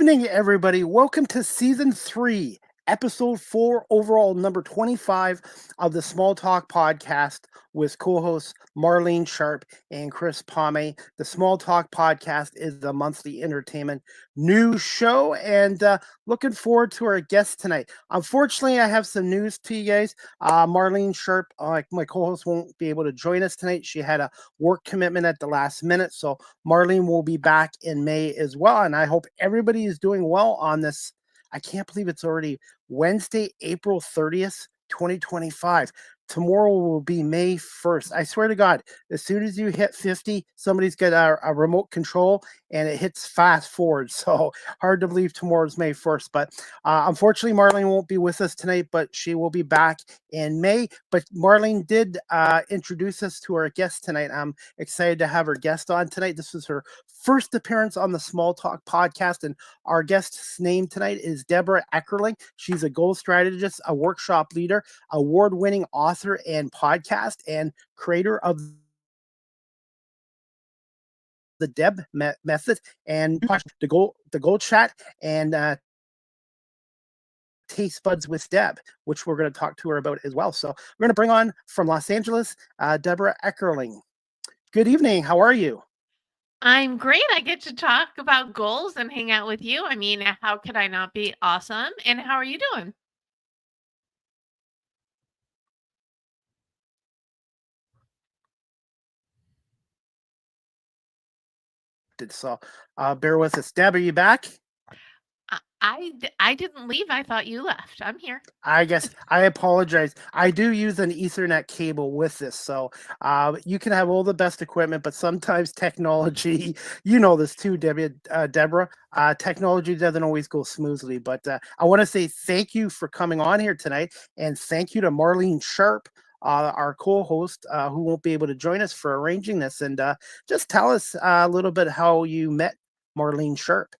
evening, everybody. Welcome to season 3, episode 4, overall number 25 of the Small Talk podcast with co-hosts Marlene Sharp and Chris Pame. The Small Talk podcast is a monthly entertainment news show, and looking forward to our guest tonight. Unfortunately, I have some news to you guys. Marlene Sharp, my co-host, won't be able to join us tonight. She had a work commitment at the last minute, so Marlene will be back in May as well, and I hope everybody is doing well on this. I can't believe it's already Wednesday, April 30th, 2025. Tomorrow will be May 1st. I swear to God, as soon as you hit 50, somebody's got a remote control and it hits fast forward. So hard to believe tomorrow's May 1st. But unfortunately, Marlene won't be with us tonight, but she will be back in May. But Marlene did introduce us to our guest tonight. I'm excited to have her guest on tonight. This is her first appearance on the Small Talk podcast, and our guest's name tonight is Debra Eckerling. She's a goal strategist, a workshop leader, award-winning author and podcast, and creator of the DEB Method and the GoalChat and Taste Buds with Deb, which we're going to talk to her about as well. So we're going to bring on from Los Angeles, Debra Eckerling. Good evening. How are you? I'm great. I get to talk about goals and hang out with you. I mean, how could I not be awesome? And how are you doing? So bear with us. Deb, are you back? I didn't leave. I thought you left. I'm here. I guess I apologize. I do use an Ethernet cable with this, so you can have all the best equipment, but sometimes technology, you know this too, Debra. Technology doesn't always go smoothly. But I want to say thank you for coming on here tonight, and thank you to Marlene Sharp, our co-host, who won't be able to join us, for arranging this. And just tell us a little bit how you met Marlene Sharp.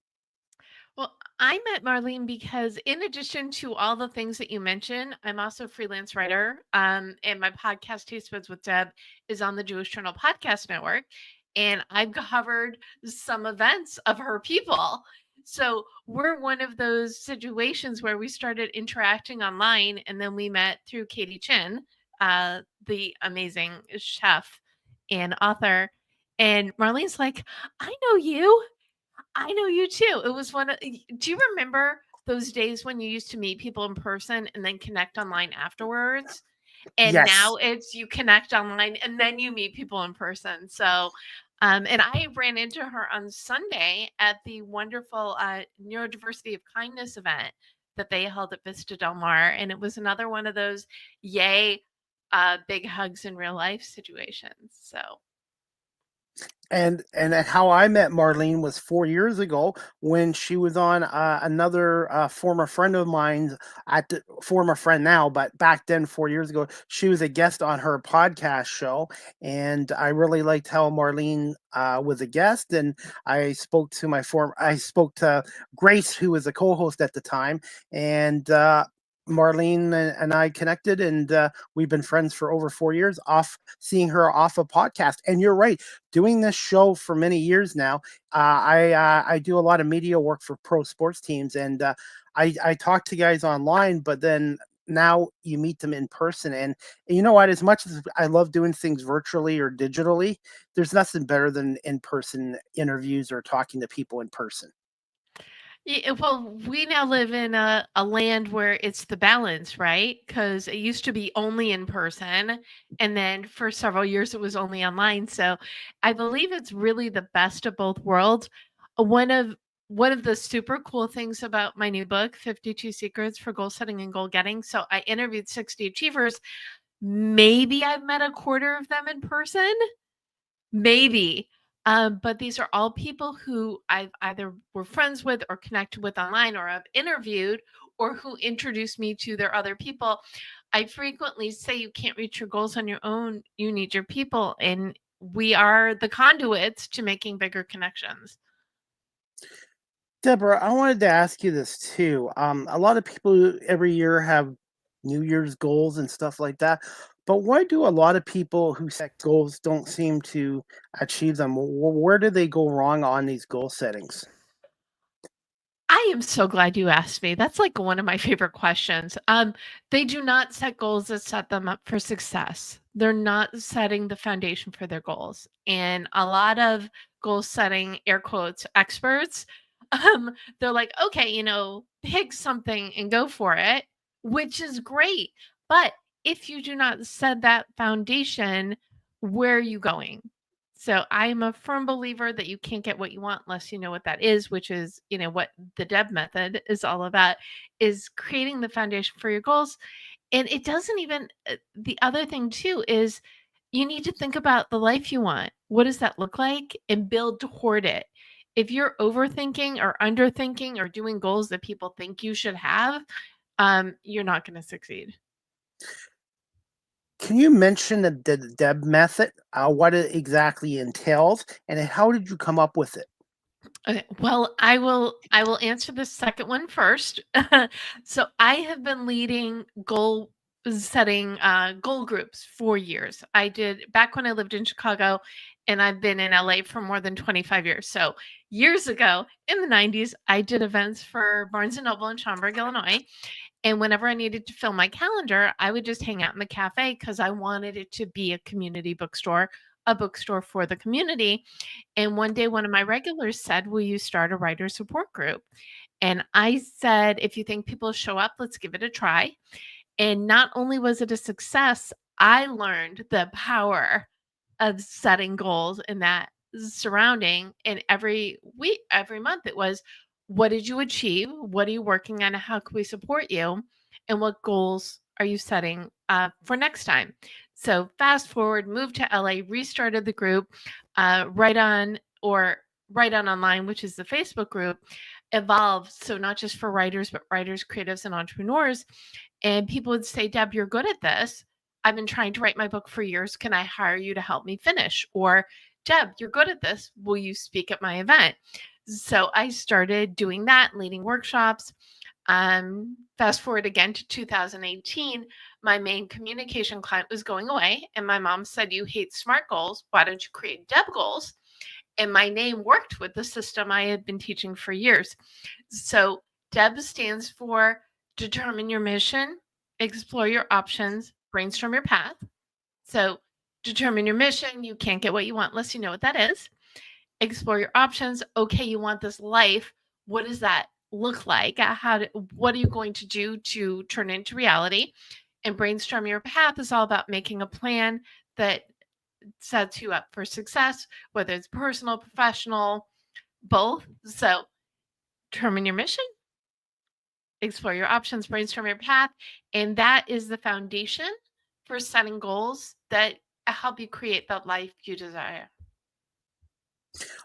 Well, I met Marlene because, in addition to all the things that you mentioned, I'm also a freelance writer. And my podcast, Taste Buds with Deb, is on the Jewish Journal Podcast Network. And I've covered some events of her people. So we're one of those situations where we started interacting online, and then we met through Katie Chin, the amazing chef and author. And Marlene's like, I know you. I know you too. It was do you remember those days when you used to meet people in person and then connect online afterwards? And Yes. now it's you connect online and then you meet people in person. So, and I ran into her on Sunday at the wonderful Neurodiversity of Kindness event that they held at Vista Del Mar. And it was another one of those yay, big hugs in real life situations. So And how I met Marlene was 4 years ago when she was on another former friend of mine, former friend now, but back then 4 years ago, she was a guest on her podcast show, and I really liked how Marlene was a guest. And I spoke to Grace, who was a co-host at the time, and Marlene and I connected, and we've been friends for over 4 years, seeing her off a podcast. And you're right, doing this show for many years now. I do a lot of media work for pro sports teams, and I talk to guys online, but then now you meet them in person. And you know what? As much as I love doing things virtually or digitally, there's nothing better than in-person interviews or talking to people in person. yeah, well, we now live in a land where it's the balance, right? Because it used to be only in person, and then for several years it was only online. So I believe it's really the best of both worlds. One of one of the super cool things about my new book, 52 Secrets for Goal Setting and Goal Getting. So I interviewed 60 achievers. Maybe I've met a quarter of them in person. Maybe. But these are all people who I've either were friends with or connected with online or have interviewed or who introduced me to their other people. I frequently say you can't reach your goals on your own. You need your people. And we are the conduits to making bigger connections. Deborah, I wanted to ask you this too. A lot of people every year have New Year's goals and stuff like that. But why do a lot of people who set goals don't seem to achieve them? Where do they go wrong on these goal settings? I am so glad you asked me. That's like one of my favorite questions. They do not set goals that set them up for success. They're not setting the foundation for their goals. And a lot of goal setting, air quotes, experts, they're like, okay, pick something and go for it, which is great. But if you do not set that foundation, where are you going? So I am a firm believer that you can't get what you want unless you know what that is, which is, what the DEB method is all about, is creating the foundation for your goals. And it doesn't even, the other thing too is you need to think about the life you want. What does that look like? And build toward it. If you're overthinking or underthinking or doing goals that people think you should have, you're not going to succeed. Can you mention the DEB method, what it exactly entails, and how did you come up with it? Okay, well, I will answer the second one first. So I have been leading goal setting goal groups for years. I did back when I lived in Chicago, and I've been in LA for more than 25 years. So years ago in the 90s, I did events for Barnes and Noble in Schaumburg, Illinois. And whenever I needed to fill my calendar, I would just hang out in the cafe because I wanted it to be a community bookstore, a bookstore for the community. And one day, one of my regulars said, will you start a writer support group? And I said, if you think people show up, let's give it a try. And not only was it a success, I learned the power of setting goals in that surrounding. And every week, every month, it was, what did you achieve? What are you working on? How can we support you? And what goals are you setting for next time? So fast forward, moved to LA, restarted the group, Right On Online, which is the Facebook group, evolved. So not just for writers, but writers, creatives, and entrepreneurs. And people would say, Deb, you're good at this. I've been trying to write my book for years. Can I hire you to help me finish? Or, Deb, you're good at this. Will you speak at my event? So I started doing that, leading workshops. Fast forward again to 2018, my main communication client was going away. And my mom said, you hate SMART goals. Why don't you create DEB goals? And my name worked with the system I had been teaching for years. So DEB stands for determine your mission, explore your options, brainstorm your path. So determine your mission. You can't get what you want unless you know what that is. Explore your options. Okay, you want this life. What does that look like? What are you going to do to turn it into reality? And brainstorm your path is all about making a plan that sets you up for success, whether it's personal, professional, both. So determine your mission, explore your options, brainstorm your path. And that is the foundation for setting goals that help you create the life you desire.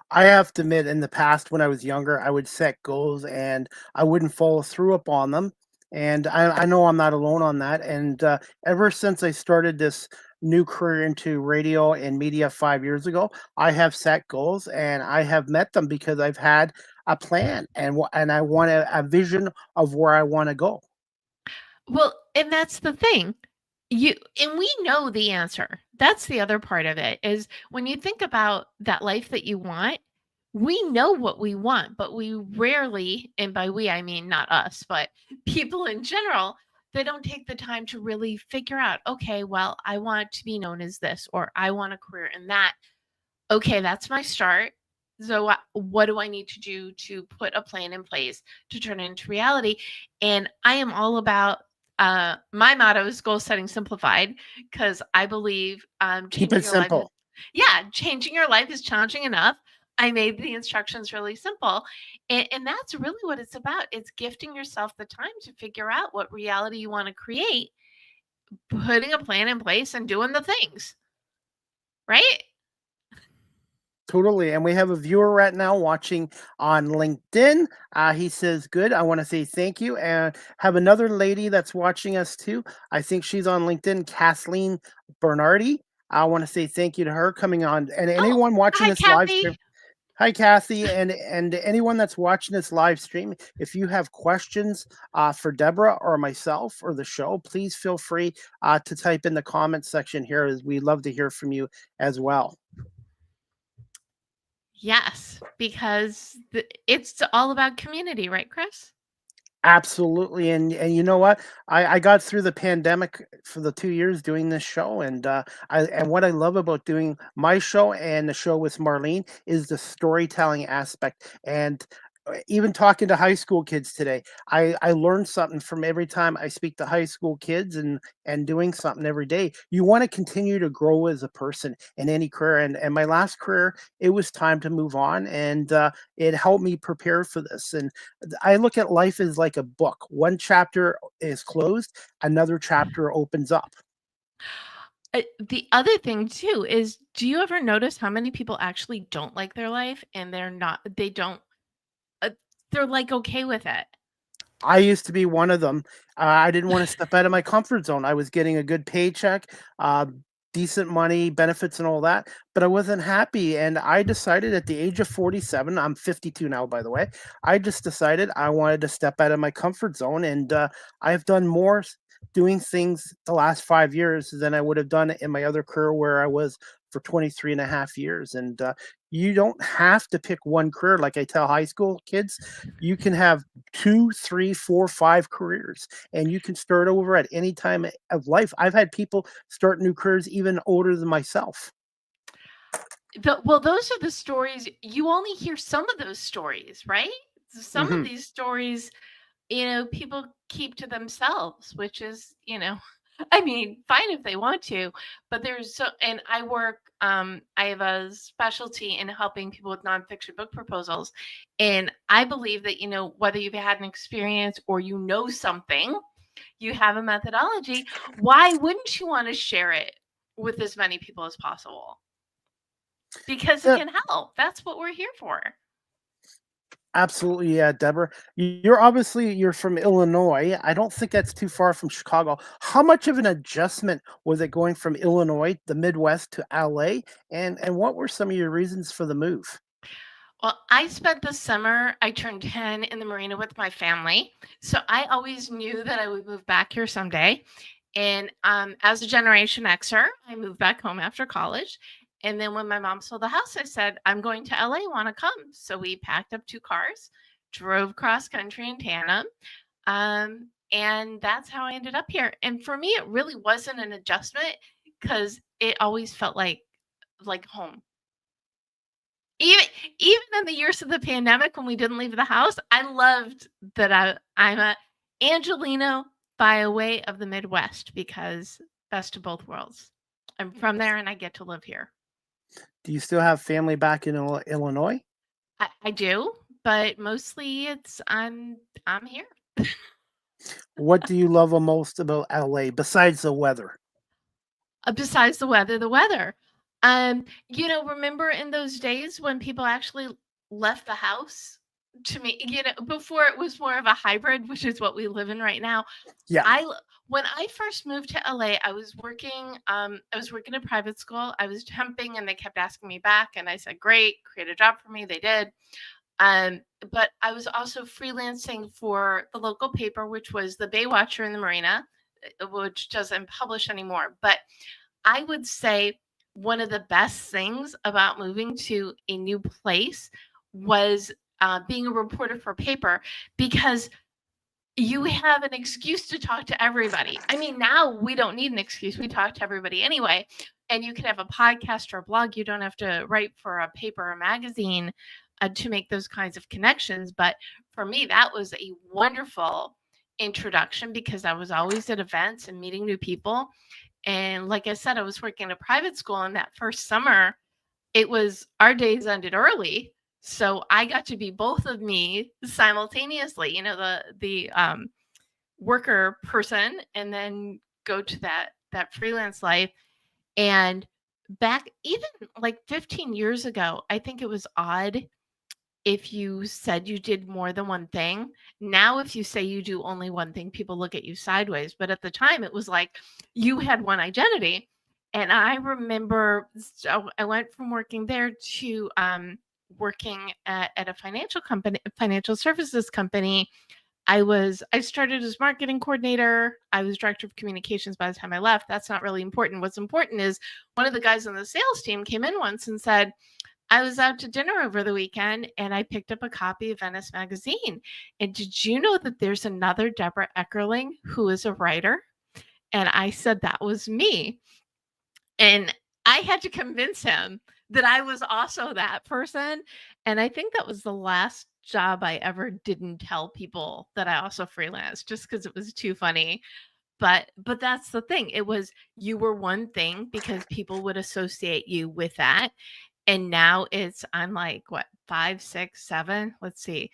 I have to admit, in the past, when I was younger, I would set goals and I wouldn't follow through upon them. And I know I'm not alone on that. And ever since I started this new career into radio and media 5 years ago, I have set goals and I have met them because I've had a plan and I want a vision of where I want to go. Well, and that's the thing. We know the answer. That's the other part of it is when you think about that life that you want, we know what we want, but we rarely, and by we I mean not us, but people in general, they don't take the time to really figure out, okay, well, I want to be known as this or I want a career in that. Okay, that's my start. So what do I need to do to put a plan in place to turn it into reality? And I am all about my motto is goal setting simplified because I believe Keep it changing your life is, simple. yeah, changing your life is challenging enough. I made the instructions really simple. And that's really what it's about. It's gifting yourself the time to figure out what reality you want to create, putting a plan in place and doing the things, right? Totally. And we have a viewer right now watching on LinkedIn. He says, good. I want to say thank you. And have another lady that's watching us too. I think she's on LinkedIn, Kathleen Bernardi. I want to say thank you to her coming on. And Oh, anyone watching hi, this live Kathy. stream, hi, Kathy. And anyone that's watching this live stream, if you have questions for Deborah or myself or the show, please feel free to type in the comment section here. As we love to hear from you as well. Yes, because it's all about community, right, Chris? Absolutely, and you know what? I got through the pandemic for the 2 years doing this show, and, what I love about doing my show and the show with Marlene is the storytelling aspect, and, even talking to high school kids today, I learn something from every time I speak to high school kids and doing something every day. You wanna continue to grow as a person in any career, and my last career, it was time to move on, and, it helped me prepare for this, and I look at life as like a book. One chapter is closed, another chapter opens up. The other thing too is, do you ever notice how many people actually don't like their life and they don't, uh, they're like okay with it? I used to be one of them. I didn't want to step out of my comfort zone. I was getting a good paycheck, decent money, benefits, and all that, but I wasn't happy. And I decided at the age of 47, I'm 52 now, by the way, I just decided I wanted to step out of my comfort zone. And I've done doing things the last 5 years than I would have done in my other career where I was for 23 and a half years. And you don't have to pick one career. Like I tell high school kids, you can have two, three, four, five careers, and you can start over at any time of life. I've had people start new careers even older than myself. Well, those are the stories you only hear some of those stories, right? Some of Hmm. these stories, people keep to themselves, which is, I mean, fine if they want to, but and I have a specialty in helping people with nonfiction book proposals. And I believe that, whether you've had an experience or something, you have a methodology, why wouldn't you want to share it with as many people as possible? Because it Yeah, can help. That's what we're here for. absolutely. Yeah, Deborah, you're from Illinois. I don't think that's too far from Chicago. How much of an adjustment was it going from Illinois, the Midwest, to LA? And what were some of your reasons for the move? Well, I spent the summer, I turned 10 in the marina with my family. So I always knew that I would move back here someday. And as a Generation Xer, I moved back home after college. And then when my mom sold the house, I said, I'm going to LA, want to come? So we packed up 2 cars, drove cross country in tandem. And that's how I ended up here. And for me, it really wasn't an adjustment because it always felt like home. Even even in the years of the pandemic when we didn't leave the house, I loved that I'm a Angelino by way of the Midwest because best of both worlds. I'm from there and I get to live here. Do you still have family back in Illinois? I do, but mostly I'm here. What do you love the most about LA besides the weather? Besides the weather. Remember in those days when people actually left the house? To me, before it was more of a hybrid, which is what we live in right now. Yeah. When I first moved to LA, I was working in private school. I was temping and they kept asking me back and I said, "Great, create a job for me." They did. But I was also freelancing for the local paper, which was the Baywatcher in the Marina, which doesn't publish anymore. But I would say one of the best things about moving to a new place was being a reporter for paper because you have an excuse to talk to everybody. I mean, now we don't need an excuse. We talk to everybody anyway. And you can have a podcast or a blog. You don't have to write for a paper or magazine to make those kinds of connections. But for me, that was a wonderful introduction because I was always at events and meeting new people. And like I said, I was working at a private school, and that first summer, it was our days ended early. So I got to be both of me simultaneously, the worker person, and then go to that freelance life. And back even like 15 years ago, I think it was odd if you said you did more than one thing. Now, if you say you do only one thing, people look at you sideways. But at the time, it was like you had one identity. And I remember, so I went from working there to working at a financial services company. I started as marketing coordinator. I was director of communications by the time I left. That's not really important. What's important is one of the guys on the sales team came in once and said, I was out to dinner over the weekend and I picked up a copy of Venice Magazine. And did you know that there's another Debra Eckerling who is a writer? And I said that was me. And I had to convince him that I was also that person. And I think that was the last job I ever didn't tell people that I also freelanced, just because it was too funny. But that's the thing. It was, you were one thing because people would associate you with that. And now I'm like, what, 5, 6, 7? Let's see.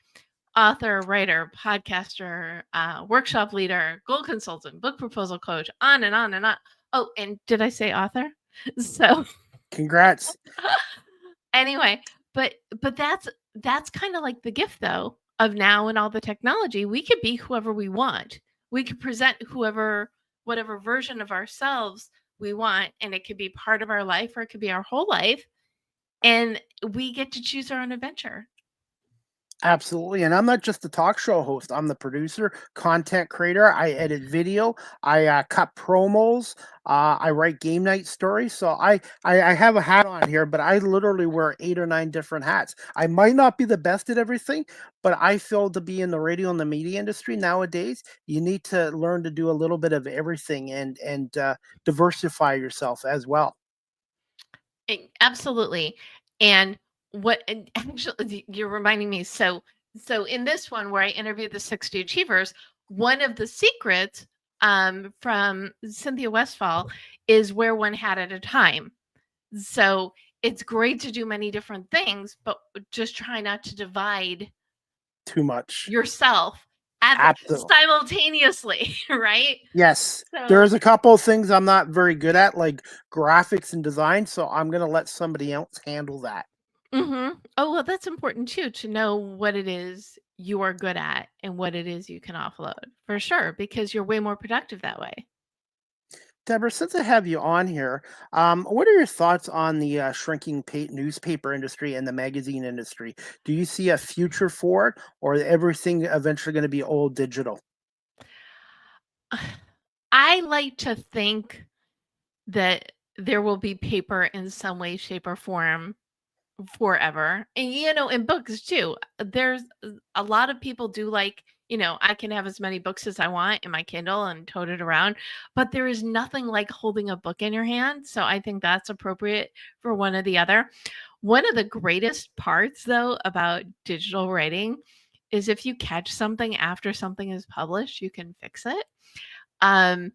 Author, writer, podcaster, workshop leader, goal consultant, book proposal coach, on and on and on. Oh, and did I say author? So Congrats. anyway, but that's kind of like the gift though of now and all the technology. We could be whoever we want. We could present whatever version of ourselves we want, and it could be part of our life or it could be our whole life, and we get to choose our own adventure. Absolutely. And I'm not just the talk show host. I'm the producer, content creator. I edit video. I cut promos. I write game night stories. So I have a hat on here, but I literally wear 8 or 9 different hats. I might not be the best at everything, but I feel to be in the radio and the media industry nowadays, you need to learn to do a little bit of everything and diversify yourself as well. Absolutely. And actually, you're reminding me. So in this one where I interviewed the 60 achievers, one of the secrets from Cynthia Westfall is wear one hat at a time. So it's great to do many different things, but just try not to divide Too much. yourself simultaneously, right? Yes. So There's a couple of things I'm not very good at, like graphics and design, so I'm gonna let somebody else handle that. Oh, well, that's important too, to know what it is you are good at and what it is you can offload, for sure, because you're way more productive that way. Deborah, since I have you on here, what are your thoughts on the shrinking newspaper industry and the magazine industry? Do you see a future for it, or is everything eventually going to be all digital? I like to think that there will be paper in some way, shape, or form forever. And in books too, there's a lot of people do like, I can have as many books as I want in my Kindle and tote it around, but there is nothing like holding a book in your hand. So I think that's appropriate for one or the other. One of the greatest parts though about digital writing is if you catch something after something is published, you can fix it. And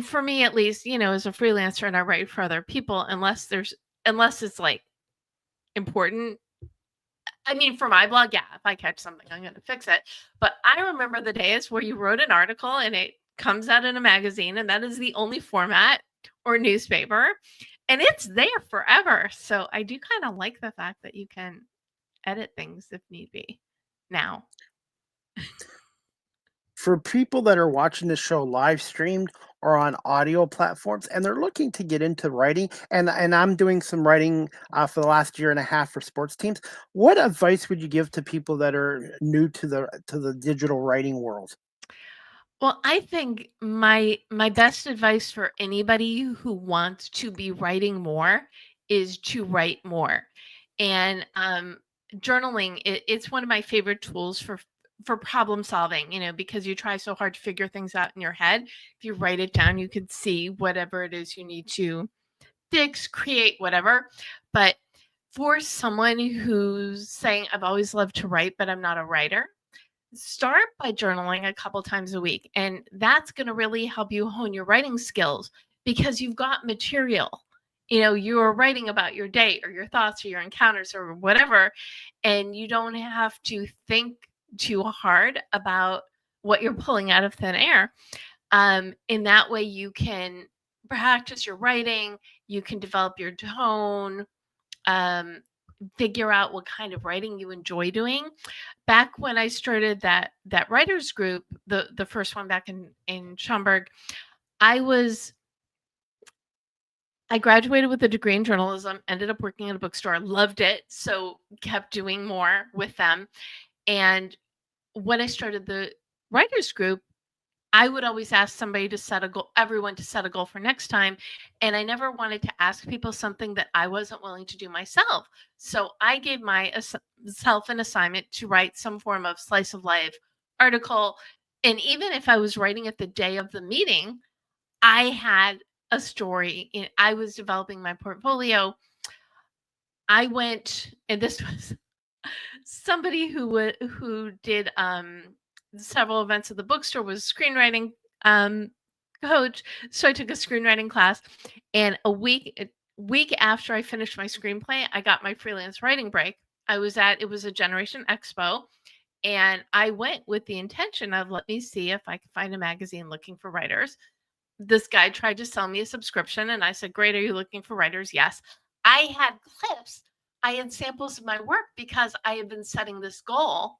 for me at least, as a freelancer and I write for other people, unless it's like important. I mean, for my blog, yeah, if I catch something, I'm going to fix it. But I remember the days where you wrote an article and it comes out in a magazine, and that is the only format or newspaper, and it's there forever. So I do kind of like the fact that you can edit things if need be now. For people that are watching this show live streamed or on audio platforms and they're looking to get into writing, and I'm doing some writing for the last year and a half for sports teams, what advice would you give to people that are new to the digital writing world? Well, I think my best advice for anybody who wants to be writing more is to write more. And journaling, it's one of my favorite tools for problem solving, because you try so hard to figure things out in your head. If you write it down, you can see whatever it is you need to fix, create, whatever. But for someone who's saying, I've always loved to write, but I'm not a writer, start by journaling a couple times a week. And that's going to really help you hone your writing skills because you've got material. You're writing about your day or your thoughts or your encounters or whatever, and you don't have to think too hard about what you're pulling out of thin air. In that way, you can practice your writing, you can develop your tone, figure out what kind of writing you enjoy doing. Back when I started that writers group, the first one back in Schaumburg, I graduated with a degree in journalism, ended up working at a bookstore, loved it, so kept doing more with them. And when I started the writers group, I would always ask somebody to set a goal, everyone to set a goal for next time. And I never wanted to ask people something that I wasn't willing to do myself. So I gave myself an assignment to write some form of slice of life article. And even if I was writing it the day of the meeting, I had a story. I was developing my portfolio. I went, and this was somebody who did several events at the bookstore, was a screenwriting coach. So I took a screenwriting class, and a week after I finished my screenplay, I got my freelance writing break. It was a Generation Expo, and I went with the intention of, let me see if I can find a magazine looking for writers. This guy tried to sell me a subscription, and I said, great, are you looking for writers? Yes. I had clips, I had samples of my work because I had been setting this goal,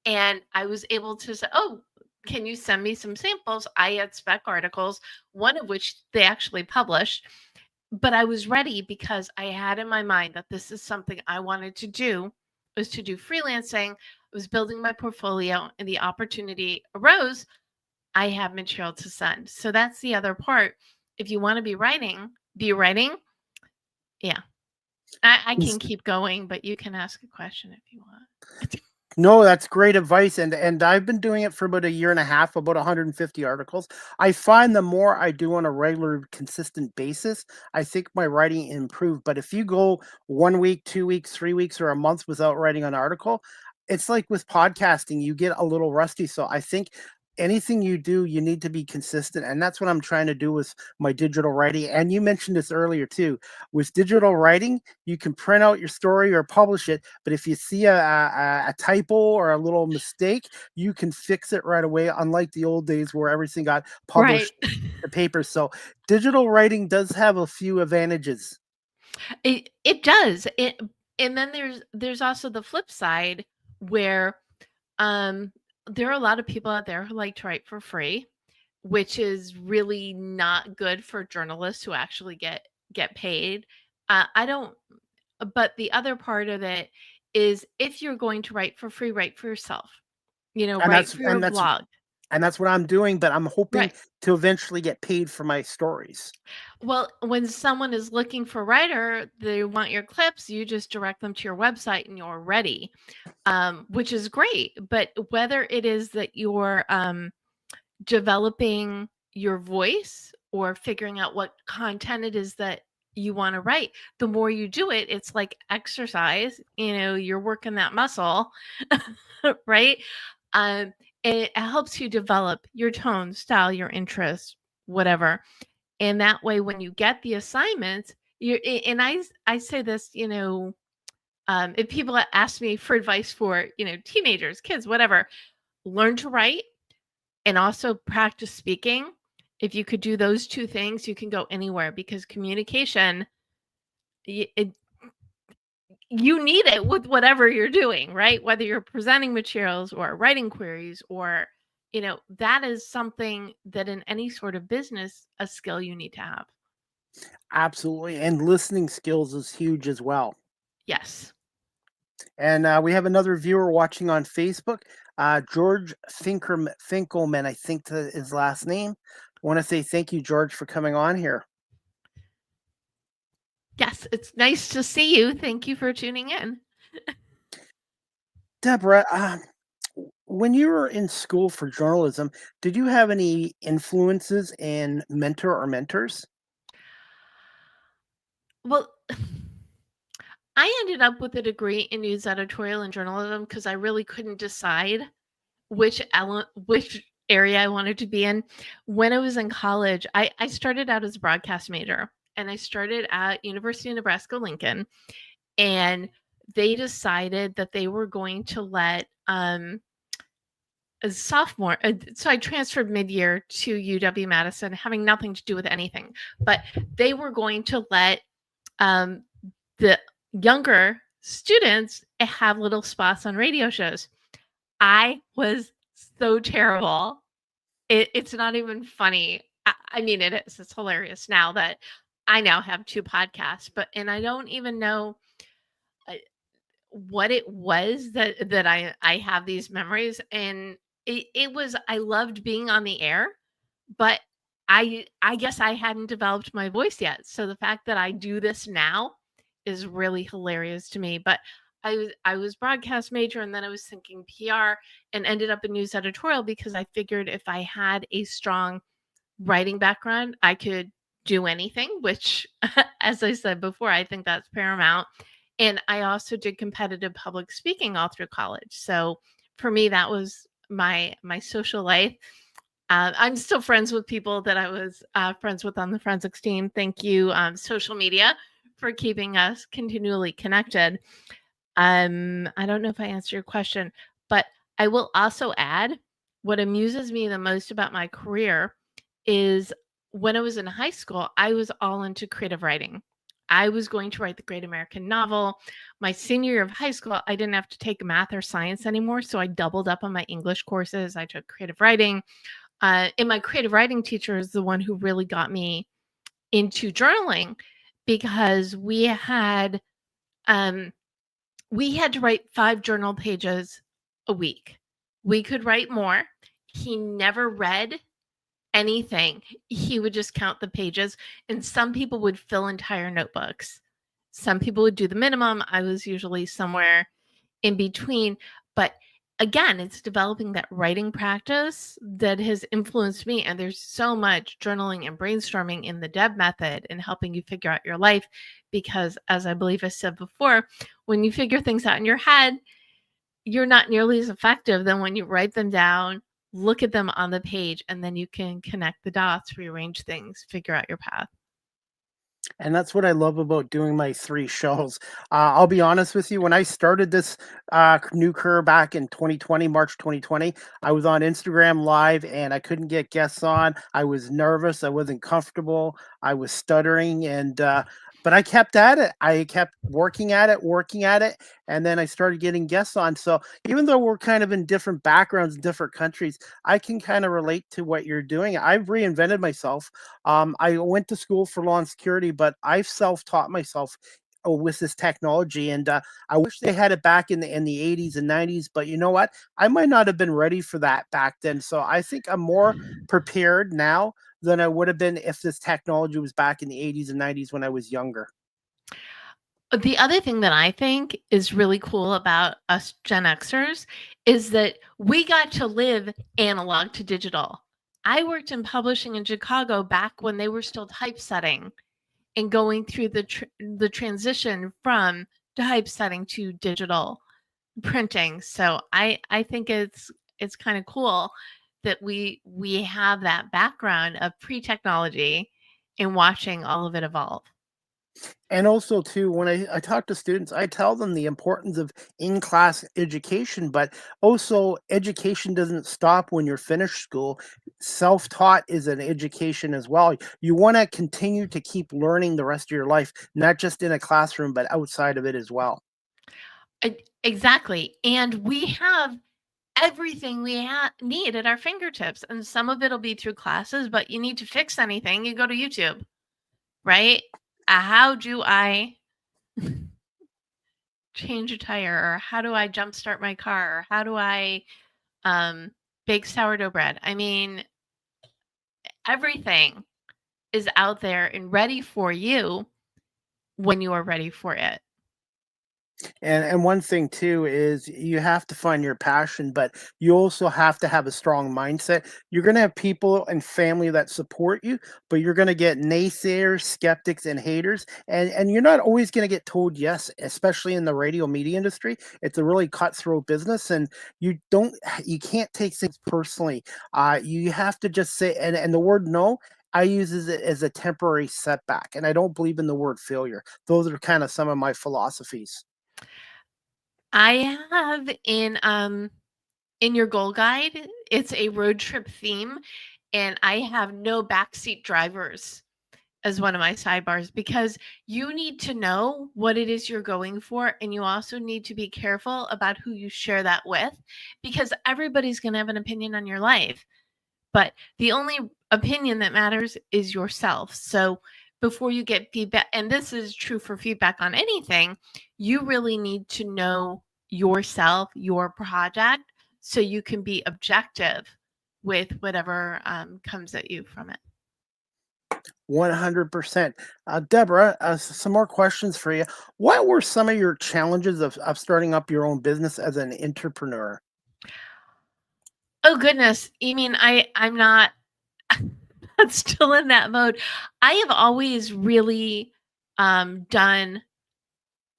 and I was able to say, oh, can you send me some samples? I had spec articles, one of which they actually published, but I was ready because I had in my mind that this is something I wanted to do, was to do freelancing. I was building my portfolio, and the opportunity arose. I have material to send. So that's the other part. If you want to be writing, yeah. I can keep going, but you can ask a question if you want. No, that's great advice, and I've been doing it for about a year and a half, about 150 articles. I find the more I do on a regular, consistent basis, I think my writing improved. But if you go 1 week, 2 weeks, 3 weeks, or a month without writing an article, it's like with podcasting, you get a little rusty. So I think anything you do, you need to be consistent, and that's what I'm trying to do with my digital writing. And you mentioned this earlier too. With digital writing, you can print out your story or publish it, but if you see a typo or a little mistake, you can fix it right away, unlike the old days where everything got Right. published the paper. So digital writing does have a few advantages. It does. And then there's also the flip side where um there are a lot of people out there who like to write for free, which is really not good for journalists who actually get paid. I don't But the other part of it is, if you're going to write for free, write for yourself. And Write that's for your and that's blog. and that's what I'm doing, but I'm hoping Right. to eventually get paid for my stories. Well, when someone is looking for a writer, they want your clips, you just direct them to your website and you're ready, which is great. But whether it is that you're developing your voice or figuring out what content it is that you want to write, the more you do it, it's like exercise. You're working that muscle, right? um, it helps you develop your tone, style, your interests, whatever. And that way, when you get the assignments, and I say this, if people ask me for advice for, teenagers, kids, whatever, learn to write and also practice speaking. If you could do those two things, you can go anywhere, because communication, you need it with whatever you're doing, right? Whether you're presenting materials or writing queries, or, that is something that in any sort of business, a skill you need to have. Absolutely, and listening skills is huge as well. Yes. And we have another viewer watching on Facebook, George Finkelman, I think his last name. I want to say thank you, George, for coming on here. Yes, it's nice to see you. Thank you for tuning in. Debra, when you were in school for journalism, did you have any influences and mentor or mentors? Well, I ended up with a degree in news editorial and journalism because I really couldn't decide which area I wanted to be in. When I was in college, I started out as a broadcast major, and I started at University of Nebraska-Lincoln, and they decided that they were going to let a sophomore. So I transferred mid-year to UW-Madison, having nothing to do with anything, but they were going to let the younger students have little spots on radio shows. I was so terrible. It's not even funny. I mean, it is. It's hilarious now that I now have 2 podcasts, and I don't even know what it was that I have these memories. And it was, I loved being on the air, but I guess I hadn't developed my voice yet. So the fact that I do this now is really hilarious to me. But I was broadcast major, and then I was thinking PR, and ended up in news editorial because I figured if I had a strong writing background, I could do anything, which, as I said before, I think that's paramount. And I also did competitive public speaking all through college. So for me, that was my social life. I'm still friends with people that I was friends with on the forensics team. Thank you, social media, for keeping us continually connected. I don't know if I answered your question, but I will also add, what amuses me the most about my career is when I was in high school, I was all into creative writing. I was going to write the great American novel. My senior year of high school, I didn't have to take math or science anymore, so I doubled up on my English courses. I took creative writing. And my creative writing teacher is the one who really got me into journaling, because um, we had to write 5 journal pages a week. We could write more. He never read anything. He would just count the pages, and some people would fill entire notebooks. Some people would do the minimum. I was usually somewhere in between. But again, it's developing that writing practice that has influenced me. And there's so much journaling and brainstorming in the DEB method and helping you figure out your life. Because, as I believe I said before, when you figure things out in your head, you're not nearly as effective than when you write them down, look at them on the page, and then you can connect the dots, rearrange things, figure out your path. And that's what I love about doing my 3 shows. I'll be honest with you, when I started this, new career back in 2020, March 2020, I was on Instagram Live, and I couldn't get guests on. I was nervous, I wasn't comfortable, I was stuttering, but I kept at it. I kept working at it, and then I started getting guests on. So, even though we're kind of in different backgrounds, different countries, I can kinda relate to what you're doing. I've reinvented myself. I went to school for law and security, but I've self-taught myself with this technology, and I wish they had it back in the 80s and 90s. But you know what? I might not have been ready for that back then. So I think I'm more prepared now than I would have been if this technology was back in the 80s and 90s when I was younger. The other thing that I think is really cool about us Gen Xers is that we got to live analog to digital. I worked in publishing in Chicago back when they were still typesetting and going through the transition from typesetting to digital printing. So I think it's kind of cool that we have that background of pre-technology and watching all of it evolve. And also too, when I talk to students, I tell them the importance of in-class education, but also education doesn't stop when you're finished school. Self-taught is an education as well. You want to continue to keep learning the rest of your life, not just in a classroom, but outside of it as well. Exactly. And we have everything we need at our fingertips. And some of it'll be through classes, but you need to fix anything, you go to YouTube, right? How do I change a tire? Or how do I jumpstart my car? Or how do I bake sourdough bread? I mean, everything is out there and ready for you when you are ready for it. And one thing too is you have to find your passion, but you also have to have a strong mindset. You're going to have people and family that support you, but you're going to get naysayers, skeptics, and haters. And you're not always going to get told yes, especially in the radio media industry. It's a really cutthroat business, and you can't take things personally. You have to just say, and the word no, I use it as a temporary setback, and I don't believe in the word failure. Those are kind of some of my philosophies. I have in your goal guide, it's a road trip theme, and I have no backseat drivers as one of my sidebars, because you need to know what it is you're going for, and you also need to be careful about who you share that with, because everybody's going to have an opinion on your life, but the only opinion that matters is yourself. So before you get feedback, and this is true for feedback on anything, you really need to know yourself, your project, so you can be objective with whatever comes at you from it. 100%. Deborah, some more questions for you. What were some of your challenges of starting up your own business as an entrepreneur? Oh goodness, you mean I'm not still in that mode. I have always really done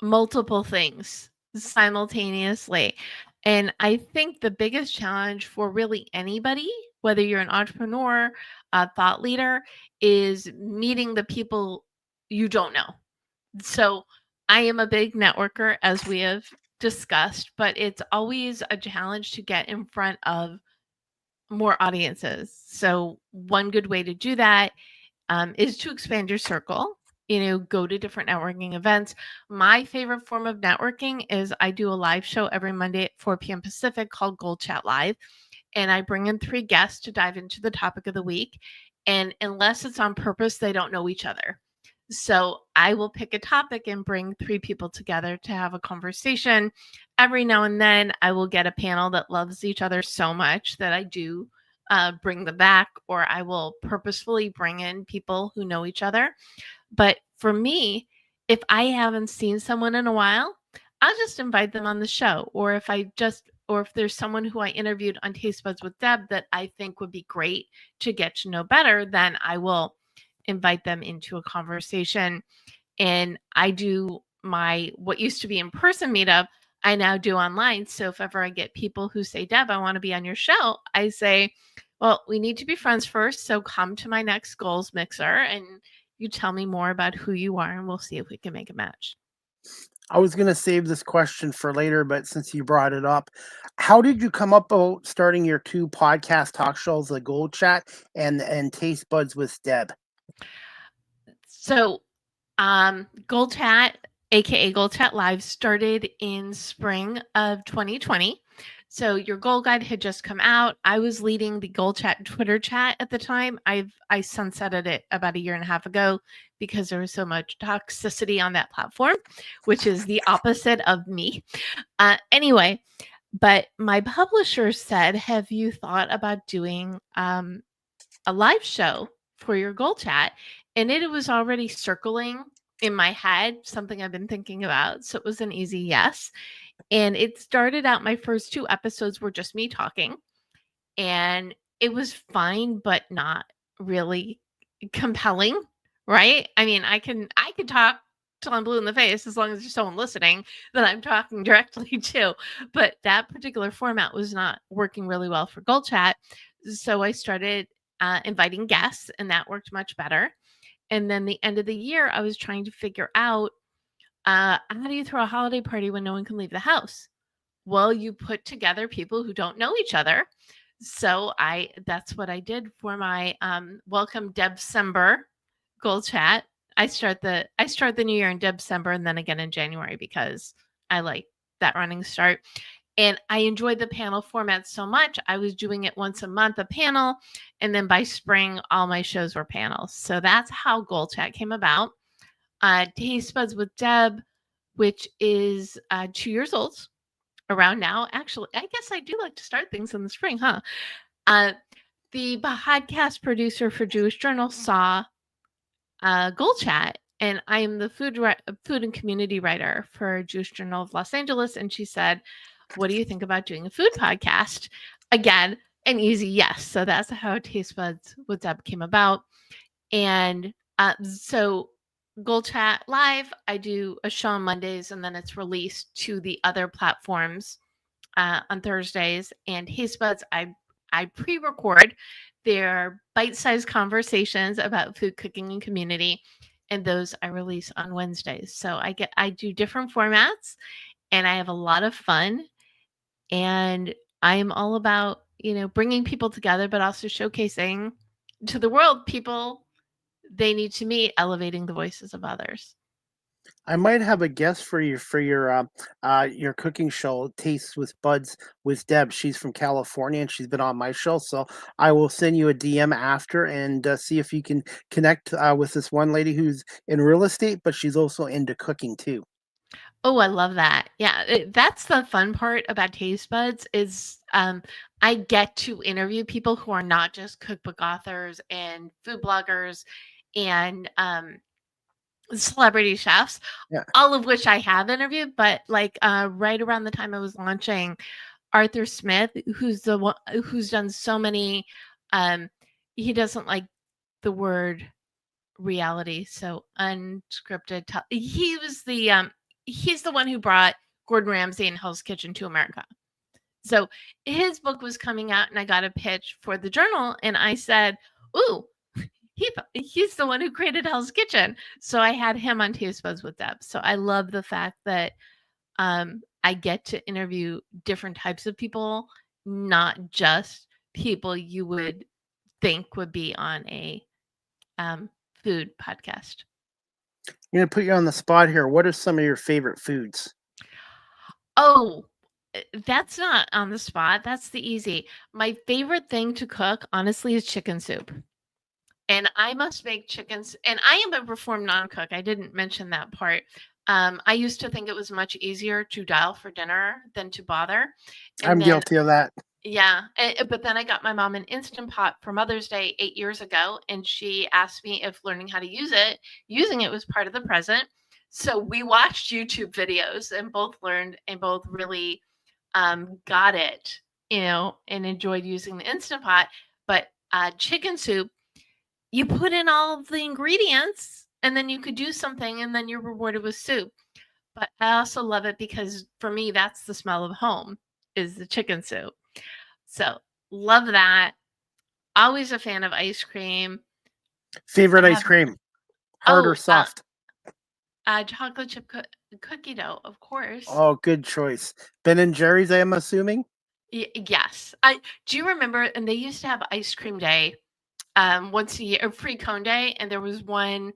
multiple things simultaneously. And I think the biggest challenge for really anybody, whether you're an entrepreneur, a thought leader, is meeting the people you don't know. So I am a big networker, as we have discussed, but it's always a challenge to get in front of more audiences. So one good way to do that is to expand your circle. Go to different networking events. My favorite form of networking is I do a live show every Monday at 4 p.m. Pacific called GoalChat Live. And I bring in 3 guests to dive into the topic of the week. And unless it's on purpose, they don't know each other. So I will pick a topic and bring 3 people together to have a conversation. Every now and then, I will get a panel that loves each other so much that I do bring them back, or I will purposefully bring in people who know each other. But for me, if I haven't seen someone in a while, I'll just invite them on the show. Or if there's someone who I interviewed on Taste Buds with Deb that I think would be great to get to know better, then I will invite them into a conversation. And I do what used to be in-person meetup, I now do online. So if ever I get people who say, Deb, I want to be on your show, I say, well, we need to be friends first. So come to my next goals mixer and you tell me more about who you are and we'll see if we can make a match. I was going to save this question for later, but since you brought it up, how did you come up about starting your 2 podcast talk shows, the GoalChat and Taste Buds with Deb? So GoalChat, aka GoalChat Live, started in spring of 2020. So your goal guide had just come out. I was leading the GoalChat Twitter chat at the time. I sunsetted it about 1.5 years ago because there was so much toxicity on that platform, which is the opposite of me. Anyway, but my publisher said, have you thought about doing a live show for your GoalChat? And it was already circling in my head, something I've been thinking about. So it was an easy yes. And it started out, my first 2 episodes were just me talking. And it was fine, but not really compelling, right? I mean, I can talk till I'm blue in the face as long as there's someone listening that I'm talking directly to. But that particular format was not working really well for GoalChat. So I started inviting guests, and that worked much better. And then the end of the year, I was trying to figure out how do you throw a holiday party when no one can leave the house? Well, you put together people who don't know each other. So that's what I did for my welcome December GoalChat. I start the new year in December and then again in January because I like that running start. And I enjoyed the panel format so much. I was doing it once a month, a panel. And then by spring, all my shows were panels. So that's how GoalChat came about. Taste Buds with Deb, which is 2 years old around now. Actually, I guess I do like to start things in the spring, huh? The podcast producer for Jewish Journal saw GoalChat, and I am the food and community writer for Jewish Journal of Los Angeles. And she said, what do you think about doing a food podcast? Again, an easy yes. So that's how Taste Buds with Deb came about. And so GoalChat Live, I do a show on Mondays, and then it's released to the other platforms on Thursdays. And Taste Buds, I pre-record their bite-sized conversations about food, cooking, and community, and those I release on Wednesdays. So I do different formats, and I have a lot of fun. And I am all about bringing people together, but also showcasing to the world people they need to meet, elevating the voices of others. I might have a guest for your cooking show, Tastes with Buds with Deb. She's from California and she's been on my show, so I will send you a DM after and see if you can connect with this one lady who's in real estate, but she's also into cooking too. Oh, I love that. Yeah, that's the fun part about Taste Buds is I get to interview people who are not just cookbook authors and food bloggers and celebrity chefs, Yeah. all of which I have interviewed. But like right around the time I was launching, Arthur Smith, who's the one who's done so many, um, he doesn't like the word reality, so unscripted. He was he's the one who brought Gordon Ramsay and Hell's Kitchen to America. So his book was coming out, and I got a pitch for the journal, and I said, "Ooh, he's the one who created Hell's Kitchen." So I had him on Taste Buds with Deb. So I love the fact that I get to interview different types of people, not just people you would think would be on a food podcast. I'm going to put you on the spot here. What are some of your favorite foods? Oh, that's not on the spot. That's the easy. My favorite thing to cook, honestly, is chicken soup. And I must make chickens. And I am a reformed non-cook. I didn't mention that part. I used to think it was much easier to dial for dinner than to bother. And I'm then guilty of that. yeah, but then I got my mom an Instant Pot for Mother's Day 8 years ago, and she asked me if learning how to using it was part of the present. So we watched YouTube videos and both learned and both really got it, and enjoyed using the Instant Pot. But chicken soup, you put in all of the ingredients, and then you could do something, and then you're rewarded with soup. But I also love it because for me, that's the smell of home is the chicken soup. So love that. Always a fan of ice cream. Favorite I ice have cream? Hard or oh, soft? chocolate chip cookie dough, of course. Oh, good choice. Ben and Jerry's, I am assuming. Yes. I do you remember? And they used to have ice cream day, once a year, or free cone day, and there was one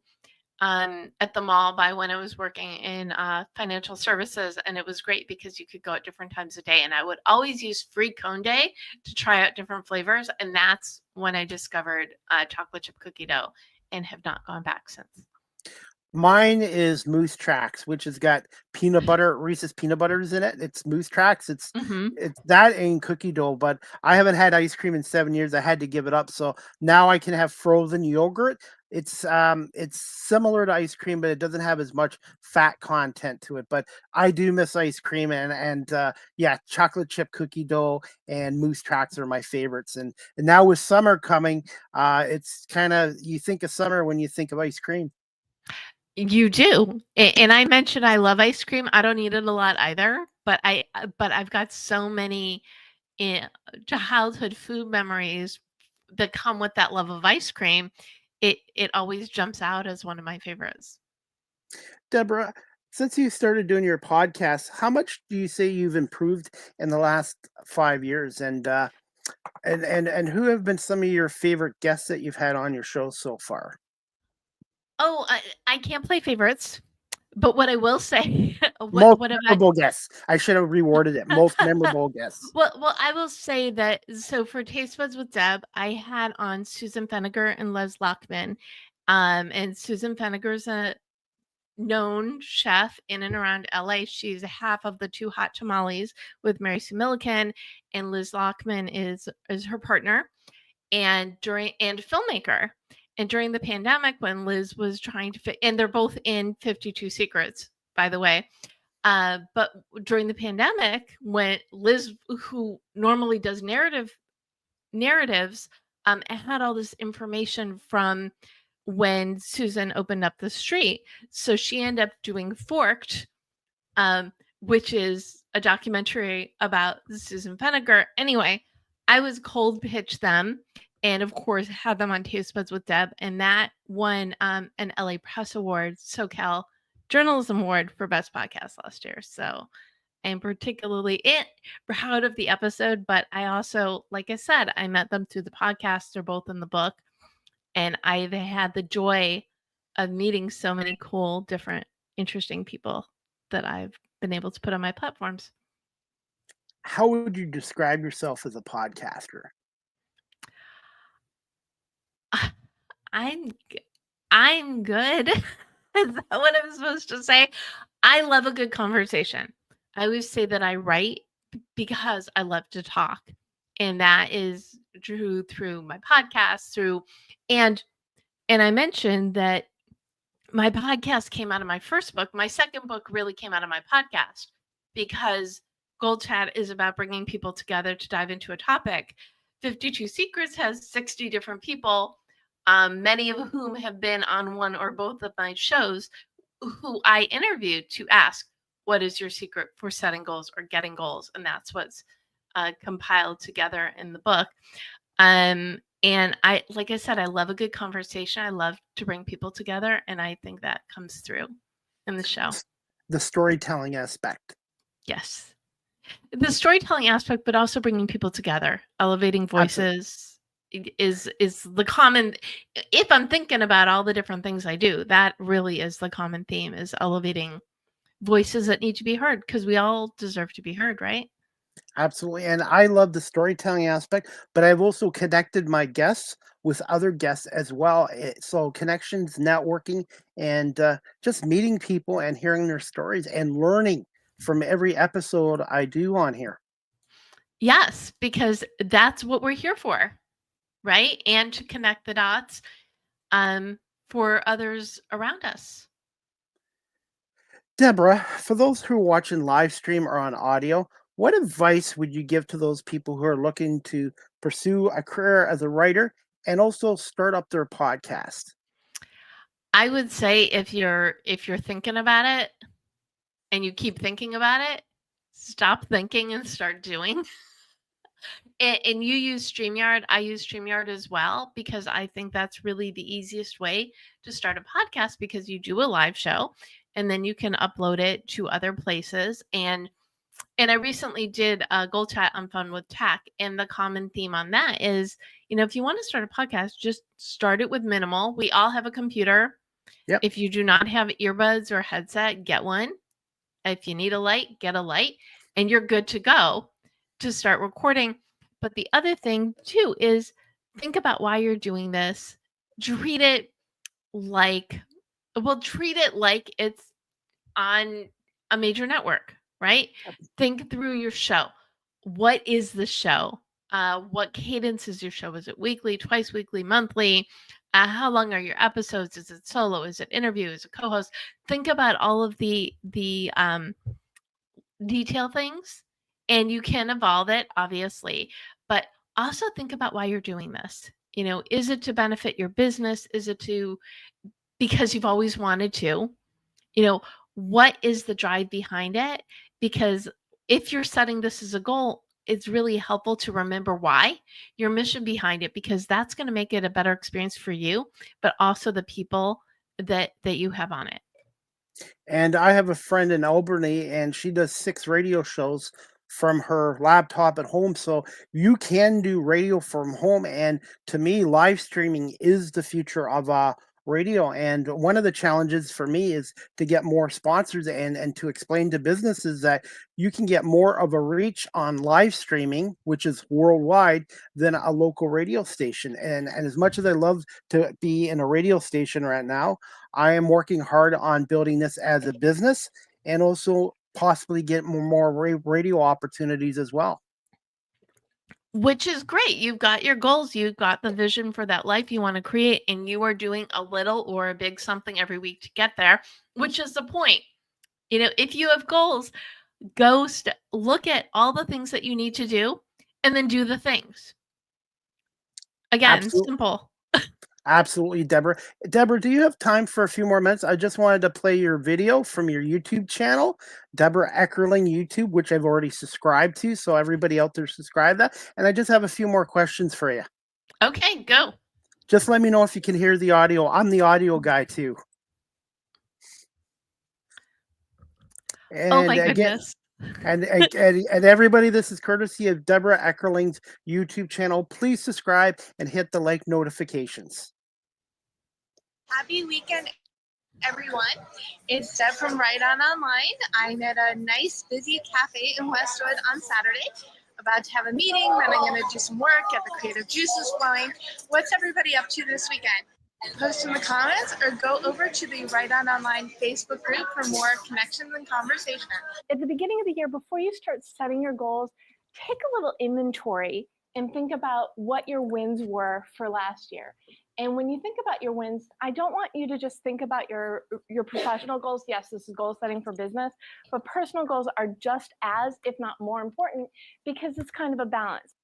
at the mall by when I was working in financial services, and it was great because you could go at different times of day. And I would always use free cone day to try out different flavors, and that's when I discovered chocolate chip cookie dough, and have not gone back since. Mine is Moose Tracks, which has got peanut butter, Reese's peanut butters in it. It's Moose Tracks. Hmm. It's that and cookie dough, but I haven't had ice cream in 7 years. I had to give it up. So now I can have frozen yogurt. It's similar to ice cream, but it doesn't have as much fat content to it. But I do miss ice cream and yeah, chocolate chip cookie dough and Moose Tracks are my favorites. And now with summer coming, it's kind of you think of summer when you think of ice cream. You do, and I mentioned I love ice cream. I don't eat it a lot either, but I've got so many eh, childhood food memories that come with that love of ice cream. It always jumps out as one of my favorites. Deborah, since you started doing your podcast, how much do you say you've improved in the last 5 years? And who have been some of your favorite guests that you've had on your show so far? Oh, I can't play favorites, but what I will say, Most what about memorable guests. I should have rewarded it. Most memorable guests. well, I will say that so for Taste Buds with Deb, I had on Susan Feniger and Les Lockman. And Susan Feniger's a known chef in and around LA. She's half of the Two Hot Tamales with Mary Sue Milliken, and Liz Lockman is her partner and filmmaker. And during the pandemic, when Liz was trying to fit, and they're both in 52 Secrets, by the way. But during the pandemic, when Liz, who normally does narratives, had all this information from when Susan opened up the street. So she ended up doing Forked, which is a documentary about Susan Feniger. Anyway, I was cold pitched them and of course had them on Taste Buds with Deb, and that won an LA Press Award, SoCal Journalism Award for Best Podcast last year. So I'm particularly proud of the episode, but I also, like I said, I met them through the podcast. They're both in the book, and I've had the joy of meeting so many cool, different, interesting people that I've been able to put on my platforms. How would you describe yourself as a podcaster? I'm I'm good. Is that what I'm supposed to say? I love a good conversation. I always say that I write because I love to talk. And that is true through my podcast, and I mentioned that my podcast came out of my first book. My second book really came out of my podcast because GoalChat is about bringing people together to dive into a topic. 52 Secrets has 60 different people, many of whom have been on one or both of my shows, who I interviewed to ask, what is your secret for setting goals or getting goals? And that's what's compiled together in the book. And like I said, I love a good conversation. I love to bring people together, and I think that comes through in the show. The storytelling aspect. Yes. The storytelling aspect, but also bringing people together, elevating voices is the common. If I'm thinking about all the different things I do, that really is the common theme, is elevating voices that need to be heard, because we all deserve to be heard, right? Absolutely. And I love the storytelling aspect, but I've also connected my guests with other guests as well. So connections, networking, and just meeting people and hearing their stories and learning from every episode I do on here. Yes, because that's what we're here for, right? And to connect the dots for others around us. Deborah, for those who are watching live stream or on audio, what advice would you give to those people who are looking to pursue a career as a writer and also start up their podcast? I would say if you're thinking about it and you keep thinking about it, stop thinking and start doing. And you use StreamYard. I use StreamYard as well, because I think that's really the easiest way to start a podcast, because you do a live show and then you can upload it to other places. And I recently did a GoalChat on Fun with Tech, and the common theme on that is, if you want to start a podcast, just start it with minimal. We all have a computer. Yep. If you do not have earbuds or headset, get one. If you need a light, get a light, and you're good to go to start recording. But the other thing too is, think about why you're doing this. Treat it like it's on a major network, right? Think through your show. What is the show? What cadence is your show? Is it weekly, twice weekly, monthly? How long are your episodes? Is it solo? Is it interview? Is it co-host? Think about all of the detail things, and you can evolve it, obviously, but also think about why you're doing this. Is it to benefit your business? Is it because you've always wanted to? What is the drive behind it? Because if you're setting this as a goal, it's really helpful to remember why, your mission behind it, because that's going to make it a better experience for you, but also the people that you have on it. And I have a friend in Albany, and she does 6 radio shows from her laptop at home. So you can do radio from home. And to me, live streaming is the future of radio. And one of the challenges for me is to get more sponsors and to explain to businesses that you can get more of a reach on live streaming, which is worldwide, than a local radio station. And as much as I love to be in a radio station right now, I am working hard on building this as a business and also possibly get more radio opportunities as well. Which is great. You've got your goals. You've got the vision for that life you want to create, and you are doing a little or a big something every week to get there, which is the point. If you have goals, go look at all the things that you need to do and then do the things. Again, simple. Absolutely, Deborah. Deborah, do you have time for a few more minutes? I just wanted to play your video from your YouTube channel, Debra Eckerling YouTube, which I've already subscribed to. So everybody out there subscribe that. And I just have a few more questions for you. Okay, go. Just let me know if you can hear the audio. I'm the audio guy too. And oh my goodness. And everybody, this is courtesy of Debra Eckerling's YouTube channel. Please subscribe and hit the like notifications. Happy weekend, everyone. It's Deb from Write On Online. I'm at a nice, busy cafe in Westwood on Saturday. About to have a meeting, then I'm going to do some work, get the creative juices flowing. What's everybody up to this weekend? Post in the comments or go over to the Right On Online Facebook group for more connections and conversation. At the beginning of the year, before you start setting your goals, take a little inventory and think about what your wins were for last year. And when you think about your wins, I don't want you to just think about your professional goals. Yes, this is goal setting for business, but personal goals are just as, if not more important, because it's kind of a balance.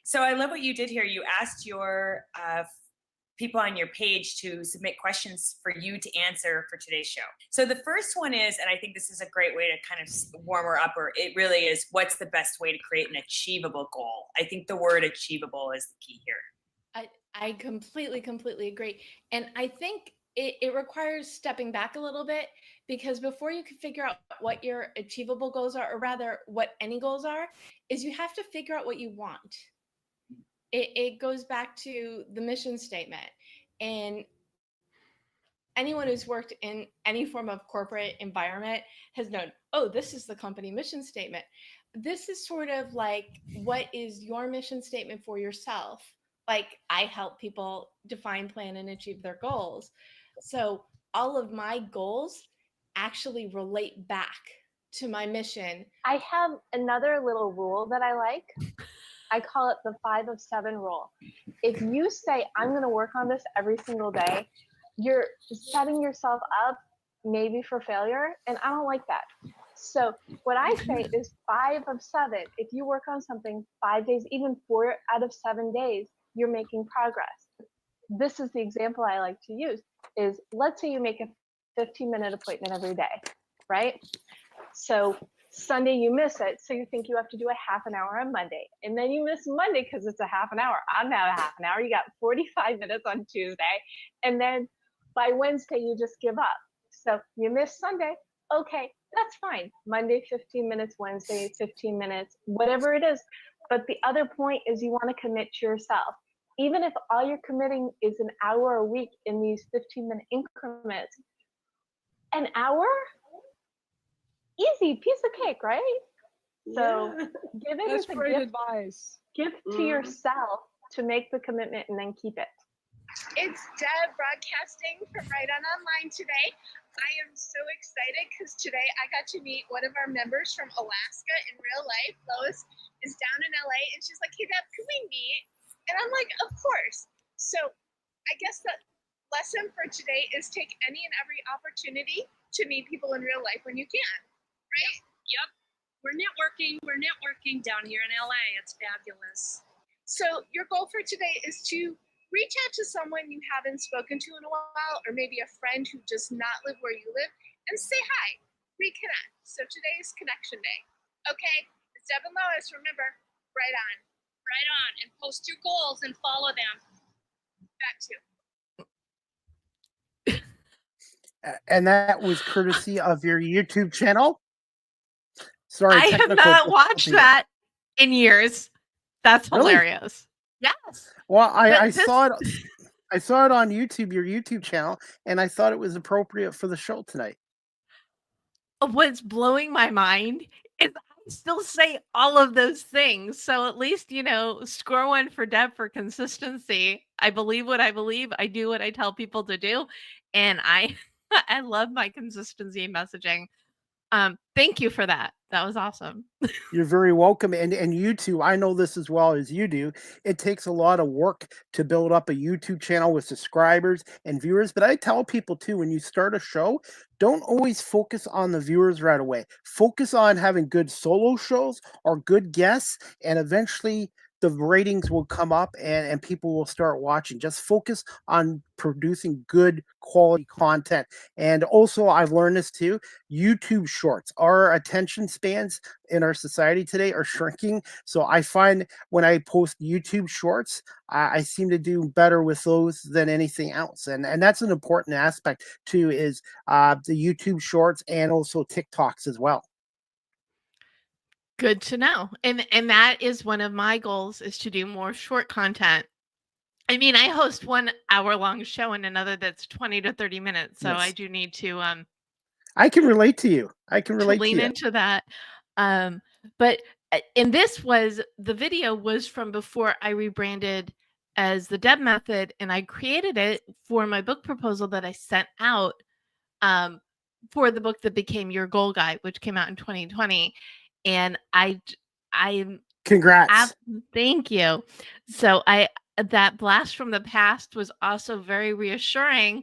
So I love what you did here. You asked your people on your page to submit questions for you to answer for today's show. So the first one is, and I think this is a great way to kind of warm her up, or it really is, what's the best way to create an achievable goal? I think the word achievable is the key here. I completely agree. And I think it requires stepping back a little bit, because before you can figure out what your achievable goals are, or rather what any goals are, is you have to figure out what you want. It goes back to the mission statement. And anyone who's worked in any form of corporate environment has known, oh, this is the company mission statement. This is sort of like, what is your mission statement for yourself? Like, I help people define, plan, and achieve their goals. So all of my goals actually relate back to my mission. I have another little rule that I like. I call it the 5 of 7 rule. If you say, I'm going to work on this every single day, you're setting yourself up maybe for failure. And I don't like that. So what I say is 5 of 7. If you work on something 5 days, even 4 out of 7 days, you're making progress. This is the example I like to use is, let's say you make a 15-minute appointment every day, right? So Sunday you miss it, so you think you have to do a half an hour on Monday, and then you miss Monday because it's a half an hour. I'm now a half an hour. You got 45 minutes on Tuesday, and then by Wednesday you just give up. So you miss Sunday. Okay, that's fine. Monday 15 minutes, Wednesday 15 minutes, whatever it is. But the other point is, you want to commit to yourself. Even if all you're committing is an hour a week in these 15-minute increments, an hour, easy, piece of cake, right? So give it as a gift. Advice. Give to yourself to make the commitment and then keep it. It's Deb broadcasting from Right On Online today. I am so excited because today I got to meet one of our members from Alaska in real life. Lois is down in LA and she's like, hey Deb, can we meet? And I'm like, of course. So I guess the lesson for today is take any and every opportunity to meet people in real life when you can, right? Yep. We're networking down here in LA. It's fabulous. So your goal for today is to reach out to someone you haven't spoken to in a while, or maybe a friend who does not live where you live, and say hi, reconnect. So today is connection day. Okay, it's Deb and Lois. Remember, right on. Right on. And post your goals and follow them. That too. And that was courtesy of your YouTube channel. Sorry, I have not watched that in years. That's hilarious. Really? Yes. Well, I saw it. I saw it on YouTube, your YouTube channel, and I thought it was appropriate for the show tonight. What's blowing my mind is I still say all of those things. So at least, score one for Deb for consistency. I believe what I believe. I do what I tell people to do. And I love my consistency messaging. Thank you for that. That was awesome. You're very welcome. And you too, I know this as well as you do. It takes a lot of work to build up a YouTube channel with subscribers and viewers. But I tell people too, when you start a show, don't always focus on the viewers right away. Focus on having good solo shows or good guests, and eventually the ratings will come up and people will start watching. Just focus on producing good quality content. And also, I've learned this too, YouTube shorts. Our attention spans in our society today are shrinking. So I find when I post YouTube shorts, I seem to do better with those than anything else. And that's an important aspect too, is the YouTube shorts and also TikToks as well. Good to know. And that is one of my goals, is to do more short content. I mean, I host 1 hour-long show and another that's 20 to 30 minutes. So yes. I do need to I can relate to you. I can relate to lean into that. But and the video was from before I rebranded as the DEB Method, and I created it for my book proposal that I sent out for the book that became Your Goal Guide, which came out in 2020. And I Congrats. thank you. So that blast from the past was also very reassuring,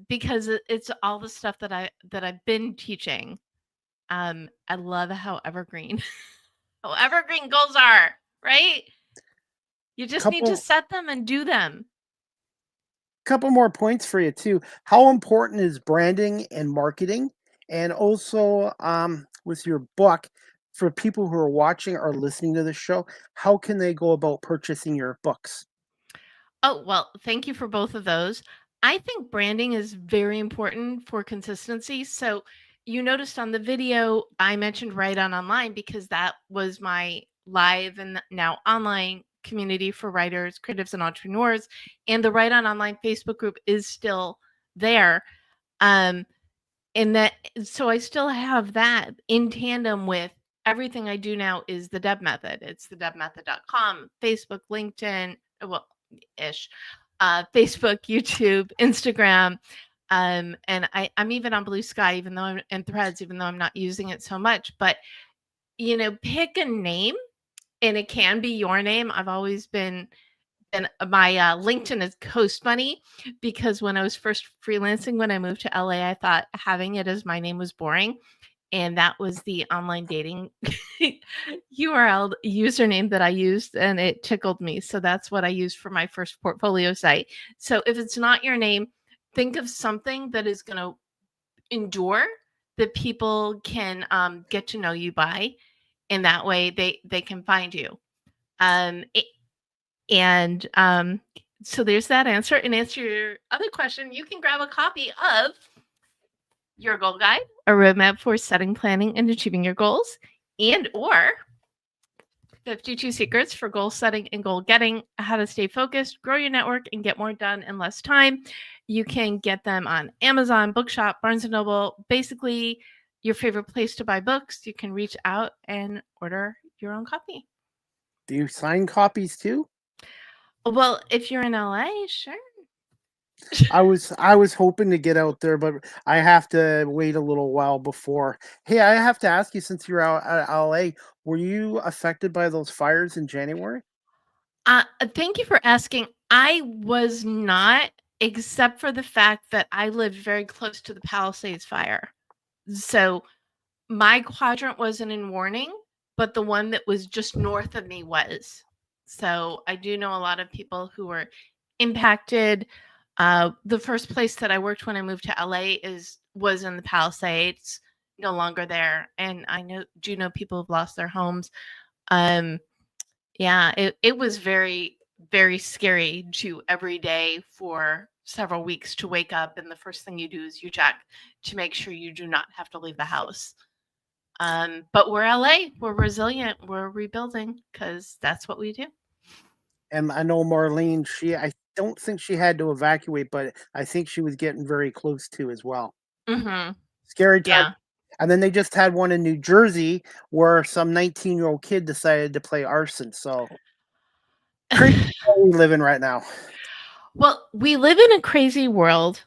because it's all the stuff that I've been teaching. I love how evergreen goals are, right? You just need to set them and do them. Couple more points for you too. How important is branding and marketing? And also with your book, for people who are watching or listening to the show, how can they go about purchasing your books? Oh, well, thank you for both of those. I think branding is very important for consistency. So you noticed on the video, I mentioned Write On Online because that was my live and now online community for writers, creatives, and entrepreneurs. And the Write On Online Facebook group is still there. So I still have that in tandem with everything I do now is the DEB Method. It's the debmethod.com, Facebook, LinkedIn, well, ish, Facebook, YouTube, Instagram. And I'm even on Blue Sky, even though and Threads, even though I'm not using it so much. But, pick a name, and it can be your name. I've always been, and my LinkedIn is Coast Money, because when I was first freelancing, when I moved to LA, I thought having it as my name was boring. And that was the online dating URL username that I used, and it tickled me. So that's what I used for my first portfolio site. So if it's not your name, think of something that is going to endure, that people can get to know you by, and that way they can find you. So there's that answer. And answer your other question, you can grab a copy of Your Goal Guide, a roadmap for setting, planning, and achieving your goals, and or 52 secrets for goal setting and goal getting, how to stay focused, grow your network, and get more done in less time. You can get them on Amazon, Bookshop, Barnes & Noble, basically your favorite place to buy books. You can reach out and order your own copy. Do you sign copies too? Well, if you're in LA, sure. I was hoping to get out there, but I have to wait a little while before. Hey, I have to ask you, since you're out at LA, were you affected by those fires in January? Thank you for asking. I was not, except for the fact that I lived very close to the Palisades fire. So my quadrant wasn't in warning, but the one that was just north of me was. So I do know a lot of people who were impacted. The first place that I worked when I moved to LA was in the Palisades, no longer there. And I do know people who've lost their homes. Yeah, it was very, very scary to every day for several weeks to wake up, and the first thing you do is you check to make sure you do not have to leave the house. But we're LA, we're resilient, we're rebuilding, because that's what we do. And I know Marlene, I don't think she had to evacuate, but I think she was getting very close to as well. Mm-hmm. Scary time. Yeah. And then they just had one in New Jersey where some 19-year-old kid decided to play arson. So crazy world we live in right now. Well, we live in a crazy world,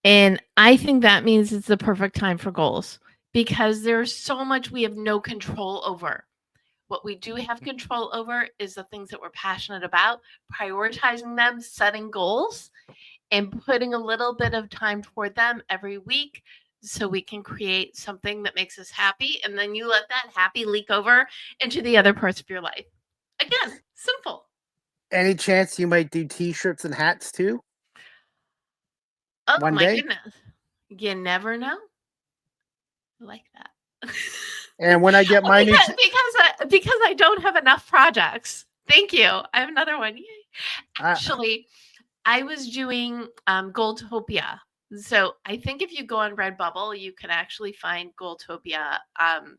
and I think that means it's the perfect time for goals, because there's so much we have no control over. What we do have control over is the things that we're passionate about, prioritizing them, setting goals, and putting a little bit of time toward them every week so we can create something that makes us happy. And then you let that happy leak over into the other parts of your life. Again, simple. Any chance you might do T-shirts and hats too? Oh, One my day? goodness. You never know. I like that. And when I get my new... Because I don't have enough projects. Thank you. I have another one. Yay. Actually, I was doing Goaltopia. So I think if you go on Redbubble, you can actually find Goaltopia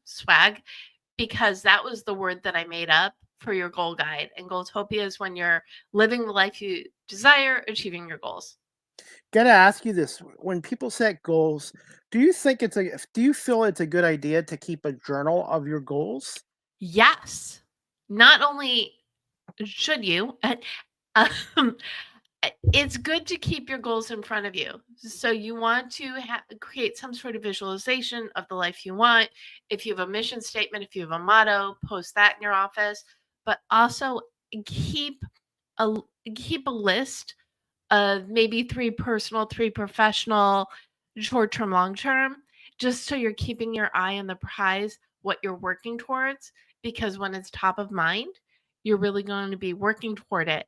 swag, because that was the word that I made up for your goal guide. And Goaltopia is when you're living the life you desire, achieving your goals. Gotta ask you this: when people set goals, do you feel it's a good idea to keep a journal of your goals? Yes. Not only should you? Um, it's good to keep your goals in front of you. So you want to create some sort of visualization of the life you want. If you have a mission statement, if you have a motto, post that in your office. But also keep a keep a list of maybe 3 personal, 3 professional, short term, long term, just so you're keeping your eye on the prize, what you're working towards. Because when it's top of mind, you're really going to be working toward it.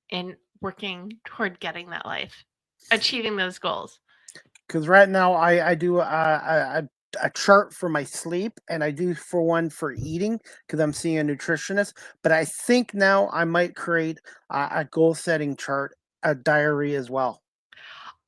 And working toward getting that life, achieving those goals. Because right now I do a chart for my sleep, and I do for one for eating because I'm seeing a nutritionist. But I think now I might create a goal setting chart, a diary as well.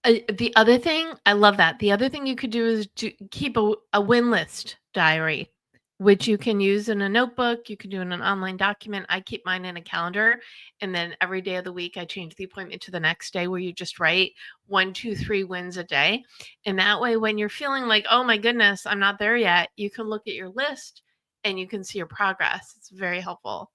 The other thing, I love that. The other thing you could do is to keep a win list diary, which you can use in a notebook. You can do in an online document. I keep mine in a calendar. And then every day of the week, I change the appointment to the next day where you just write 1, 2, 3 wins a day. And that way, when you're feeling like, oh my goodness, I'm not there yet, you can look at your list and you can see your progress. It's very helpful.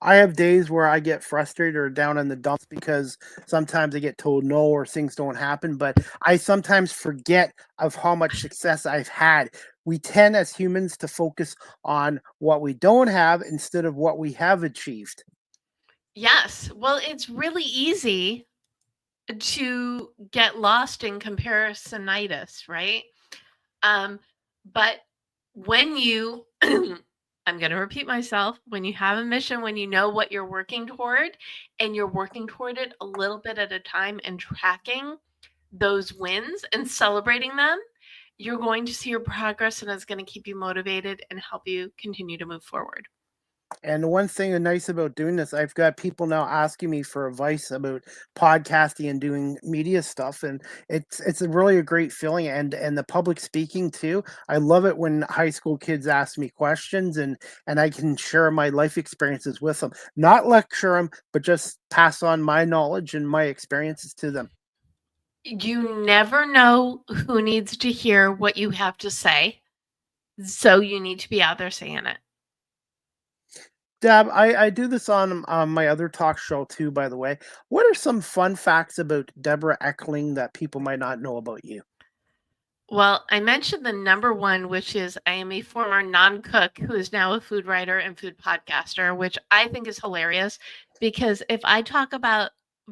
I have days where I get frustrated or down in the dumps because sometimes I get told no or things don't happen, but I sometimes forget of how much success I've had. We tend as humans to focus on what we don't have instead of what we have achieved. Yes. Well, it's really easy to get lost in comparisonitis, right? But when you, I'm going to repeat myself, when you have a mission, when you know what you're working toward and you're working toward it a little bit at a time and tracking those wins and celebrating them, you're going to see your progress and it's going to keep you motivated and help you continue to move forward. And the one thing nice about doing this, I've got people now asking me for advice about podcasting and doing media stuff, and it's a really a great feeling. And the public speaking too. I love it when high school kids ask me questions, and I can share my life experiences with them. Not lecture them, but just pass on my knowledge and my experiences to them. You never know who needs to hear what you have to say. So you need to be out there saying it. Deb, I do this on my other talk show too, by the way. What are some fun facts about Debra Eckerling that people might not know about you? Well, I mentioned the number one, which is I am a former non-cook who is now a food writer and food podcaster, which I think is hilarious because if I talk about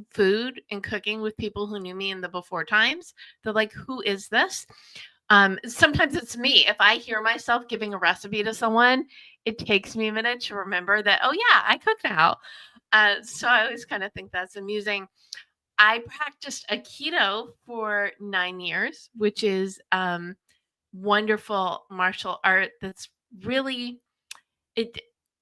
food and cooking with people who knew me in the before times, they're like, who is this? Sometimes it's me. If I hear myself giving a recipe to someone, it takes me a minute to remember that, oh yeah, I cook now. So I always kind of think that's amusing. I practiced Aikido for 9 years, which is wonderful martial art that's really it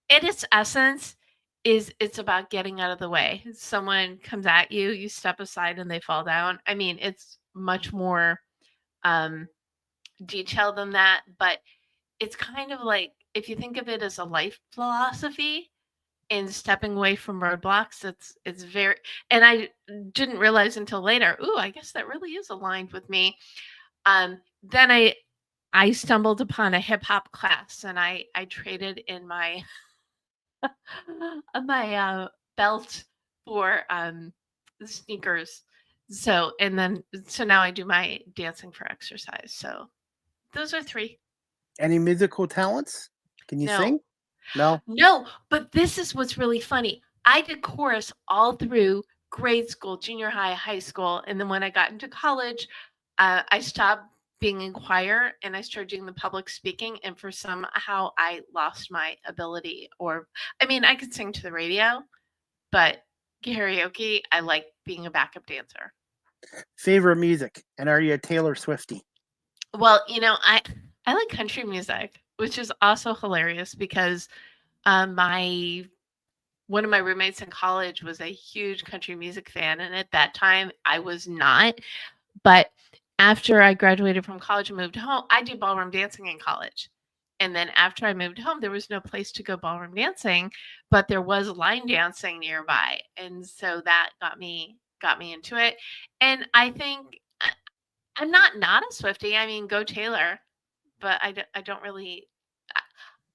in its essence is it's about getting out of the way. Someone comes at you, you step aside and they fall down. I mean, it's much more um detailed than that, but it's kind of like if you think of it as a life philosophy, and stepping away from roadblocks, it's very, and I didn't realize until later, ooh, I guess that really is aligned with me. Then I stumbled upon a hip hop class and I traded in my my belt for sneakers. So now I do my dancing for exercise. So those are 3. Any musical talents? Can you No. sing? No. No, but this is what's really funny. I did chorus all through grade school, junior high, high school, and then when I got into college, I stopped being in choir and I started doing the public speaking. And for somehow I lost my ability. Or, I mean, I could sing to the radio, but karaoke, I like being a backup dancer. Favorite music? And are you a Taylor Swiftie? Well, I like country music, which is also hilarious because my one of my roommates in college was a huge country music fan, and at that time I was not. But after I graduated from college and moved home, I did ballroom dancing in college. And then after I moved home, there was no place to go ballroom dancing, but there was line dancing nearby. And so that got me into it. And I think I'm not a Swiftie. I mean, go Taylor, but I don't really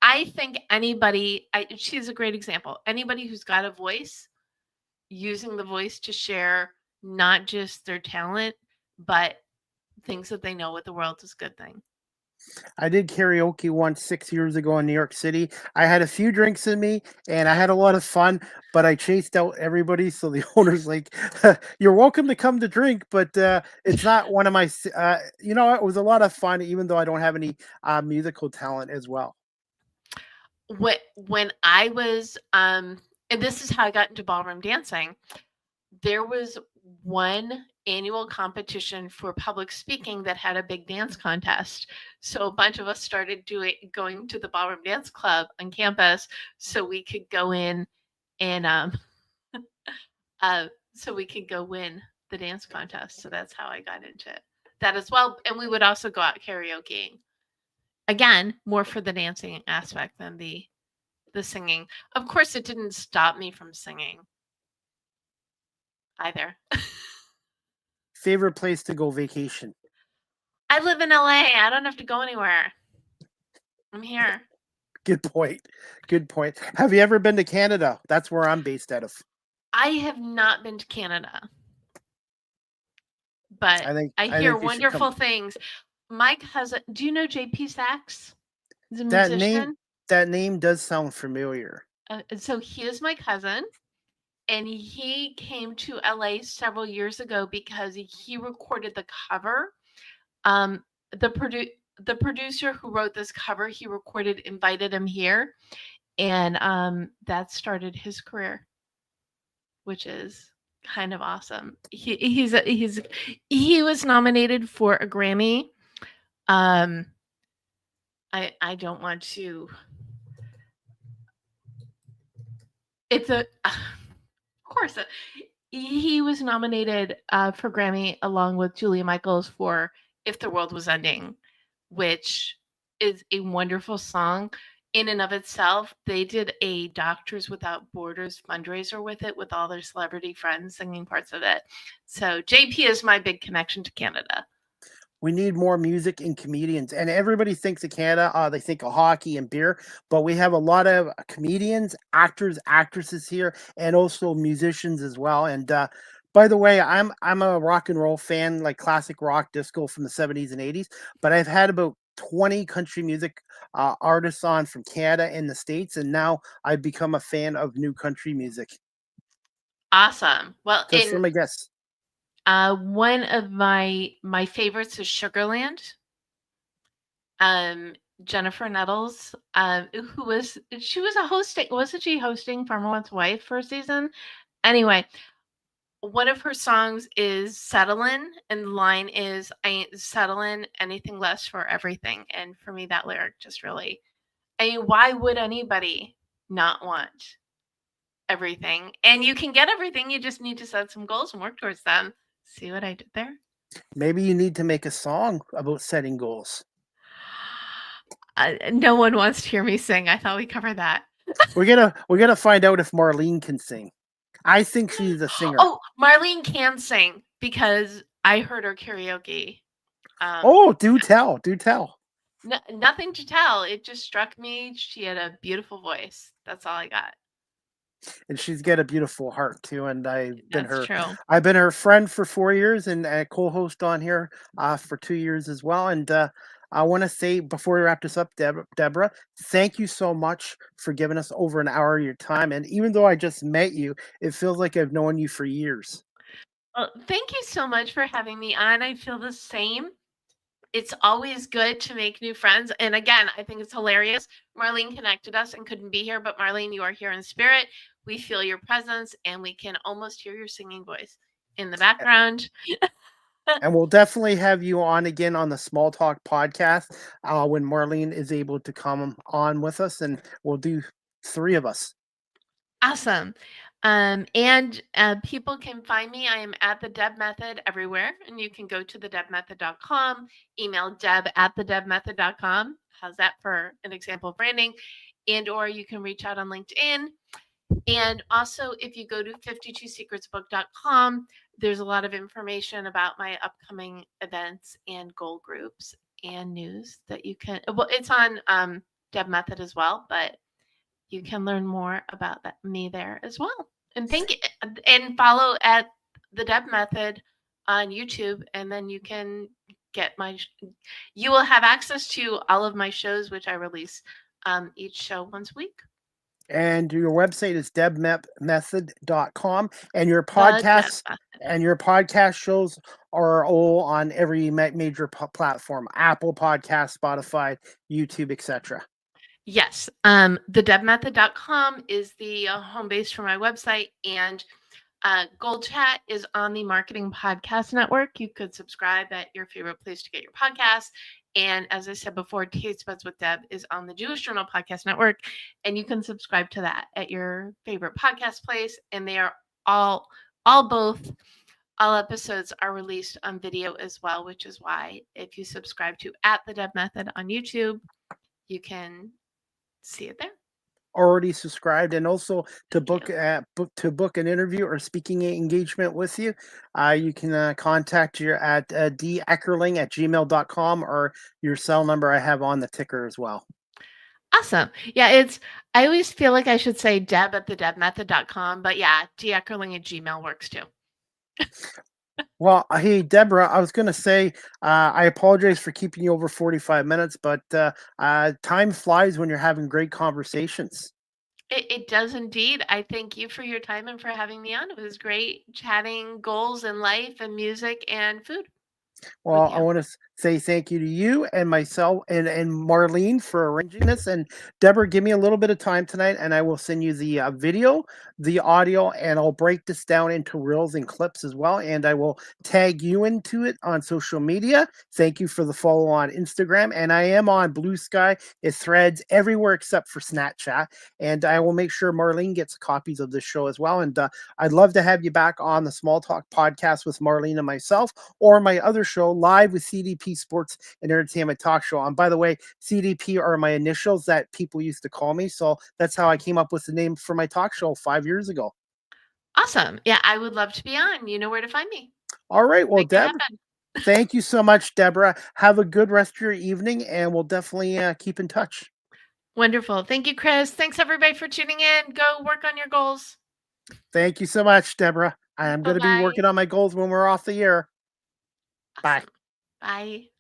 I think anybody, she's a great example. Anybody who's got a voice, using the voice to share not just their talent, but things that they know with the world is a good thing. I did karaoke once 6 years ago in New York City. I had a few drinks in me and I had a lot of fun, but I chased out everybody. So the owner's like, "You're welcome to come to drink, but it's not one of my." It was a lot of fun, even though I don't have any musical talent as well. When I was, and this is how I got into ballroom dancing. There was one annual competition for public speaking that had a big dance contest. So a bunch of us started going to the ballroom dance club on campus so we could go in and so we could go win the dance contest. So that's how I got into that as well. And we would also go out karaokeing. Again, more for the dancing aspect than the singing. Of course, it didn't stop me from singing either. Favorite place to go vacation? I live in LA. I don't have to go anywhere. I'm here. Good point. Good point. Have you ever been to Canada? That's where I'm based out of. I have not been to Canada, but I hear think you should come. wonderful things. My cousin, do you know JP Sachs? He's a That musician. name does sound familiar. So he is my cousin, and he came to LA several years ago because he recorded the cover. The producer who wrote this cover, he recorded, invited him here, and that started his career, which is kind of awesome. He was nominated for a Grammy. I don't want to. It's a, of course, he was nominated for Grammy along with Julia Michaels for "If the World Was Ending," which is a wonderful song in and of itself. They did a Doctors Without Borders fundraiser with it, with all their celebrity friends singing parts of it. So JP is my big connection to Canada. We need more music and comedians. And everybody thinks of Canada, they think of hockey and beer, but we have a lot of comedians, actors, actresses here, and also musicians as well. And by the way, I'm a rock and roll fan, like classic rock, disco from the 70s and 80s. But I've had about 20 country music artists on from Canada and the States, and now I've become a fan of new country music. Awesome. Well, just from my guess. One of my favorites is Sugarland. Jennifer Nettles, she was wasn't she hosting Farmer One's Wife for a season? Anyway, one of her songs is Settlin', and the line is, "I ain't settlin' anything less for everything." And for me, that lyric just really, why would anybody not want everything? And you can get everything, you just need to set some goals and work towards them. See what I did there? Maybe you need to make a song about setting goals. No one wants to hear me sing. I thought we covered that. We're gonna find out if Marlene can sing. I think she's a singer. Oh, Marlene can sing because I heard her karaoke. Do tell. Nothing to tell. It just struck me. She had a beautiful voice. That's all I got. And she's got a beautiful heart too. And I've true. been her friend for 4 years and a co-host on here for 2 years as well. And I want to say before we wrap this up, Debra, thank you so much for giving us over an hour of your time. And even though I just met you, it feels like I've known you for years. Well, thank you so much for having me on. I feel the same. It's always good to make new friends. And again, I think it's hilarious. Marlene connected us and couldn't be here, but Marlene, you are here in spirit. We feel your presence and we can almost hear your singing voice in the background. And we'll definitely have you on again on the Small Talk podcast when Marlene is able to come on with us, and we'll do 3 of us. Awesome. And people can find me. I am at the DEB Method everywhere, and you can go to thedebmethod.com, email deb@thedebmethod.com. How's that for an example of branding? And or you can reach out on LinkedIn. And also, if you go to 52secretsbook.com, there's a lot of information about my upcoming events and goal groups and news that you can. Well, it's on DEB Method as well, but you can learn more about me there as well. And and follow at the DEB Method on YouTube, and then you can get you will have access to all of my shows, which I release each show once a week. And your website is debmethod.com, and your podcast shows are all on every major platform: Apple Podcast, Spotify, YouTube, etc. Yes. The is the home base for my website, and GoalChat is on the Marketing Podcast Network. You could subscribe at your favorite place to get your podcasts. And as I said before, Taste Buds with Deb is on the Jewish Journal Podcast Network, and you can subscribe to that at your favorite podcast place. And they are all episodes are released on video as well, which is why if you subscribe to at the DEB Method on YouTube, you can see it there. Already subscribed, and also to book an interview or speaking engagement with you, you can contact you at deckerling@gmail.com, or your cell number I have on the ticker as well. Awesome. Yeah, I always feel like I should say Deb at the debmethod.com, but yeah, deckerling@gmail works too. Well, hey, Debra, I was going to say, I apologize for keeping you over 45 minutes, but time flies when you're having great conversations. It does indeed. I thank you for your time and for having me on. It was great chatting goals in life and music and food. Well, I want to say thank you to you and myself and Marlene for arranging this. And Debra, give me a little bit of time tonight, and I will send you the video, the audio, and I'll break this down into reels and clips as well. And I will tag you into it on social media. Thank you for the follow on Instagram. And I am on Blue Sky, Threads, everywhere except for Snapchat. And I will make sure Marlene gets copies of this show as well. And I'd love to have you back on the Small Talk podcast with Marlene and myself, or my other show, Live with CDP Sports and Entertainment Talk Show. And by the way, CDP are my initials that people used to call me. So that's how I came up with the name for my talk show 5 years ago. Awesome. Yeah, I would love to be on. You know where to find me. All right. Well, Deb, thank you so much, Debra. Have a good rest of your evening, and we'll definitely keep in touch. Wonderful. Thank you, Chris. Thanks, everybody, for tuning in. Go work on your goals. Thank you so much, Debra. I am going to be working on my goals when we're off the air. Bye. Bye.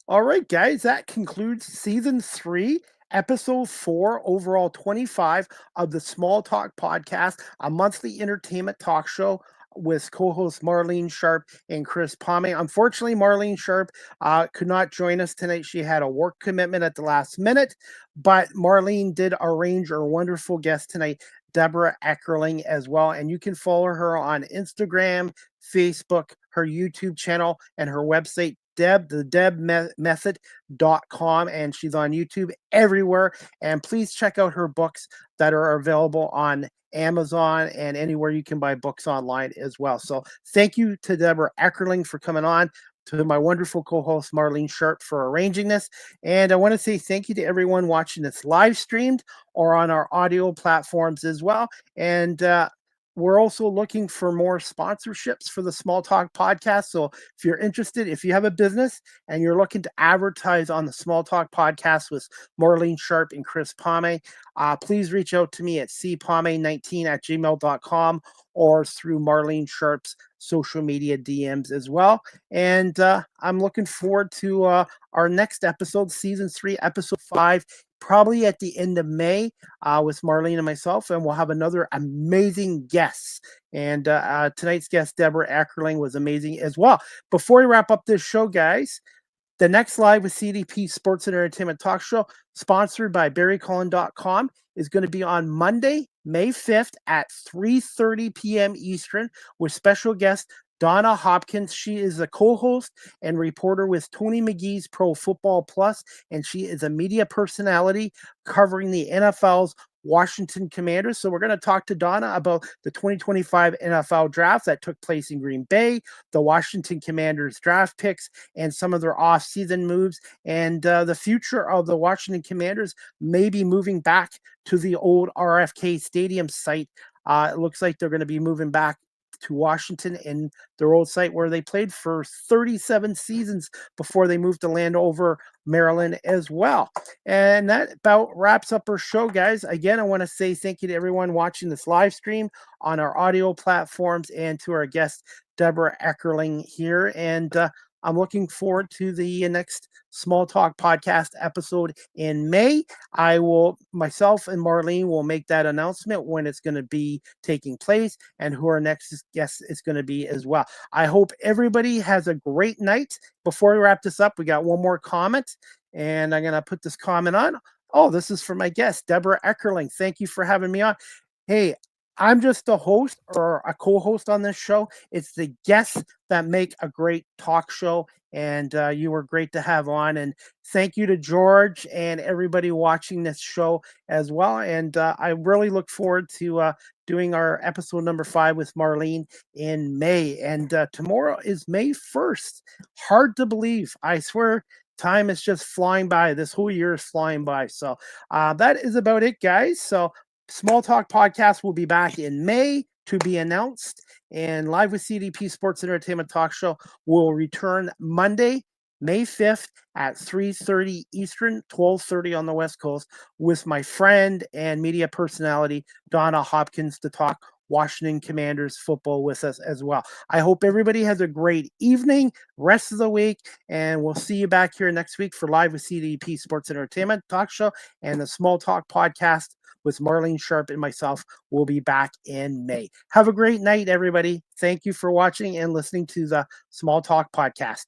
All right, guys, that concludes season 3, episode 4, overall 25 of the Small Talk podcast, a monthly entertainment talk show with co-hosts Marlene Sharp and Chris Pomey. Unfortunately, Marlene Sharp could not join us tonight. She had a work commitment at the last minute, but Marlene did arrange our wonderful guest tonight, Debra Eckerling, as well. And you can follow her on Instagram, Facebook, her YouTube channel, and her website, thedebmethod.com, and she's on YouTube everywhere. And please check out her books that are available on Amazon and anywhere you can buy books online as well. So thank you to Debra Eckerling for coming on, to my wonderful co-host Marlene Sharp for arranging this. And I want to say thank you to everyone watching this live streamed or on our audio platforms as well. And we're also looking for more sponsorships for the Small Talk podcast. So if you're interested, if you have a business and you're looking to advertise on the Small Talk podcast with Marlene Sharp and Chris Pomey, please reach out to me at cpomey19@gmail.com or through Marlene Sharp's social media DMs as well. And I'm looking forward to our next episode, season 3, episode 5, probably at the end of May with Marlene and myself, and we'll have another amazing guest. And tonight's guest, Debra Eckerling, was amazing as well. Before we wrap up this show, guys, the next Live with CDP Sports and Entertainment Talk Show, sponsored by BarryCollin.com, is going to be on Monday, May 5th at 3:30 p.m. Eastern with special guest Donna Hopkins. She is a co-host and reporter with Tony McGee's Pro Football Plus, and she is a media personality covering the NFL's Washington Commanders. So we're going to talk to Donna about the 2025 NFL draft that took place in Green Bay, the Washington Commanders draft picks, and some of their off-season moves, and the future of the Washington Commanders may be moving back to the old RFK Stadium site. It looks like they're going to be moving back to Washington in their old site where they played for 37 seasons before they moved to Landover, Maryland as well. And that about wraps up our show, guys. Again, I want to say thank you to everyone watching this live stream on our audio platforms and to our guest, Debra Eckerling here. And I'm looking forward to the next Small Talk podcast episode in May. Myself and Marlene will make that announcement when it's going to be taking place and who our next guest is going to be as well. I hope everybody has a great night. Before we wrap this up, we got one more comment, and I'm going to put this comment on. Oh, this is for my guest, Debra Eckerling. Thank you for having me on. Hey, I'm just a host or a co-host on this show. It's the guests that make a great talk show, and you were great to have on. And thank you to George and everybody watching this show as well. And I really look forward to doing our episode number 5 with Marlene in May. And tomorrow is May 1st. Hard to believe. I swear time is just flying by. This whole year is flying by. So that is about it, guys. So Small Talk Podcast will be back in May to be announced, and Live with CDP Sports Entertainment Talk Show will return Monday, May 5th at 3:30 Eastern, 12:30 on the West Coast, with my friend and media personality, Donna Hopkins, to talk Washington Commanders football with us as well. I hope everybody has a great evening, rest of the week, and we'll see you back here next week for Live with CDP Sports Entertainment Talk Show, and the Small Talk Podcast with Marlene Sharp and myself will be back in May. Have a great night, everybody. Thank you for watching and listening to the Small Talk Podcast.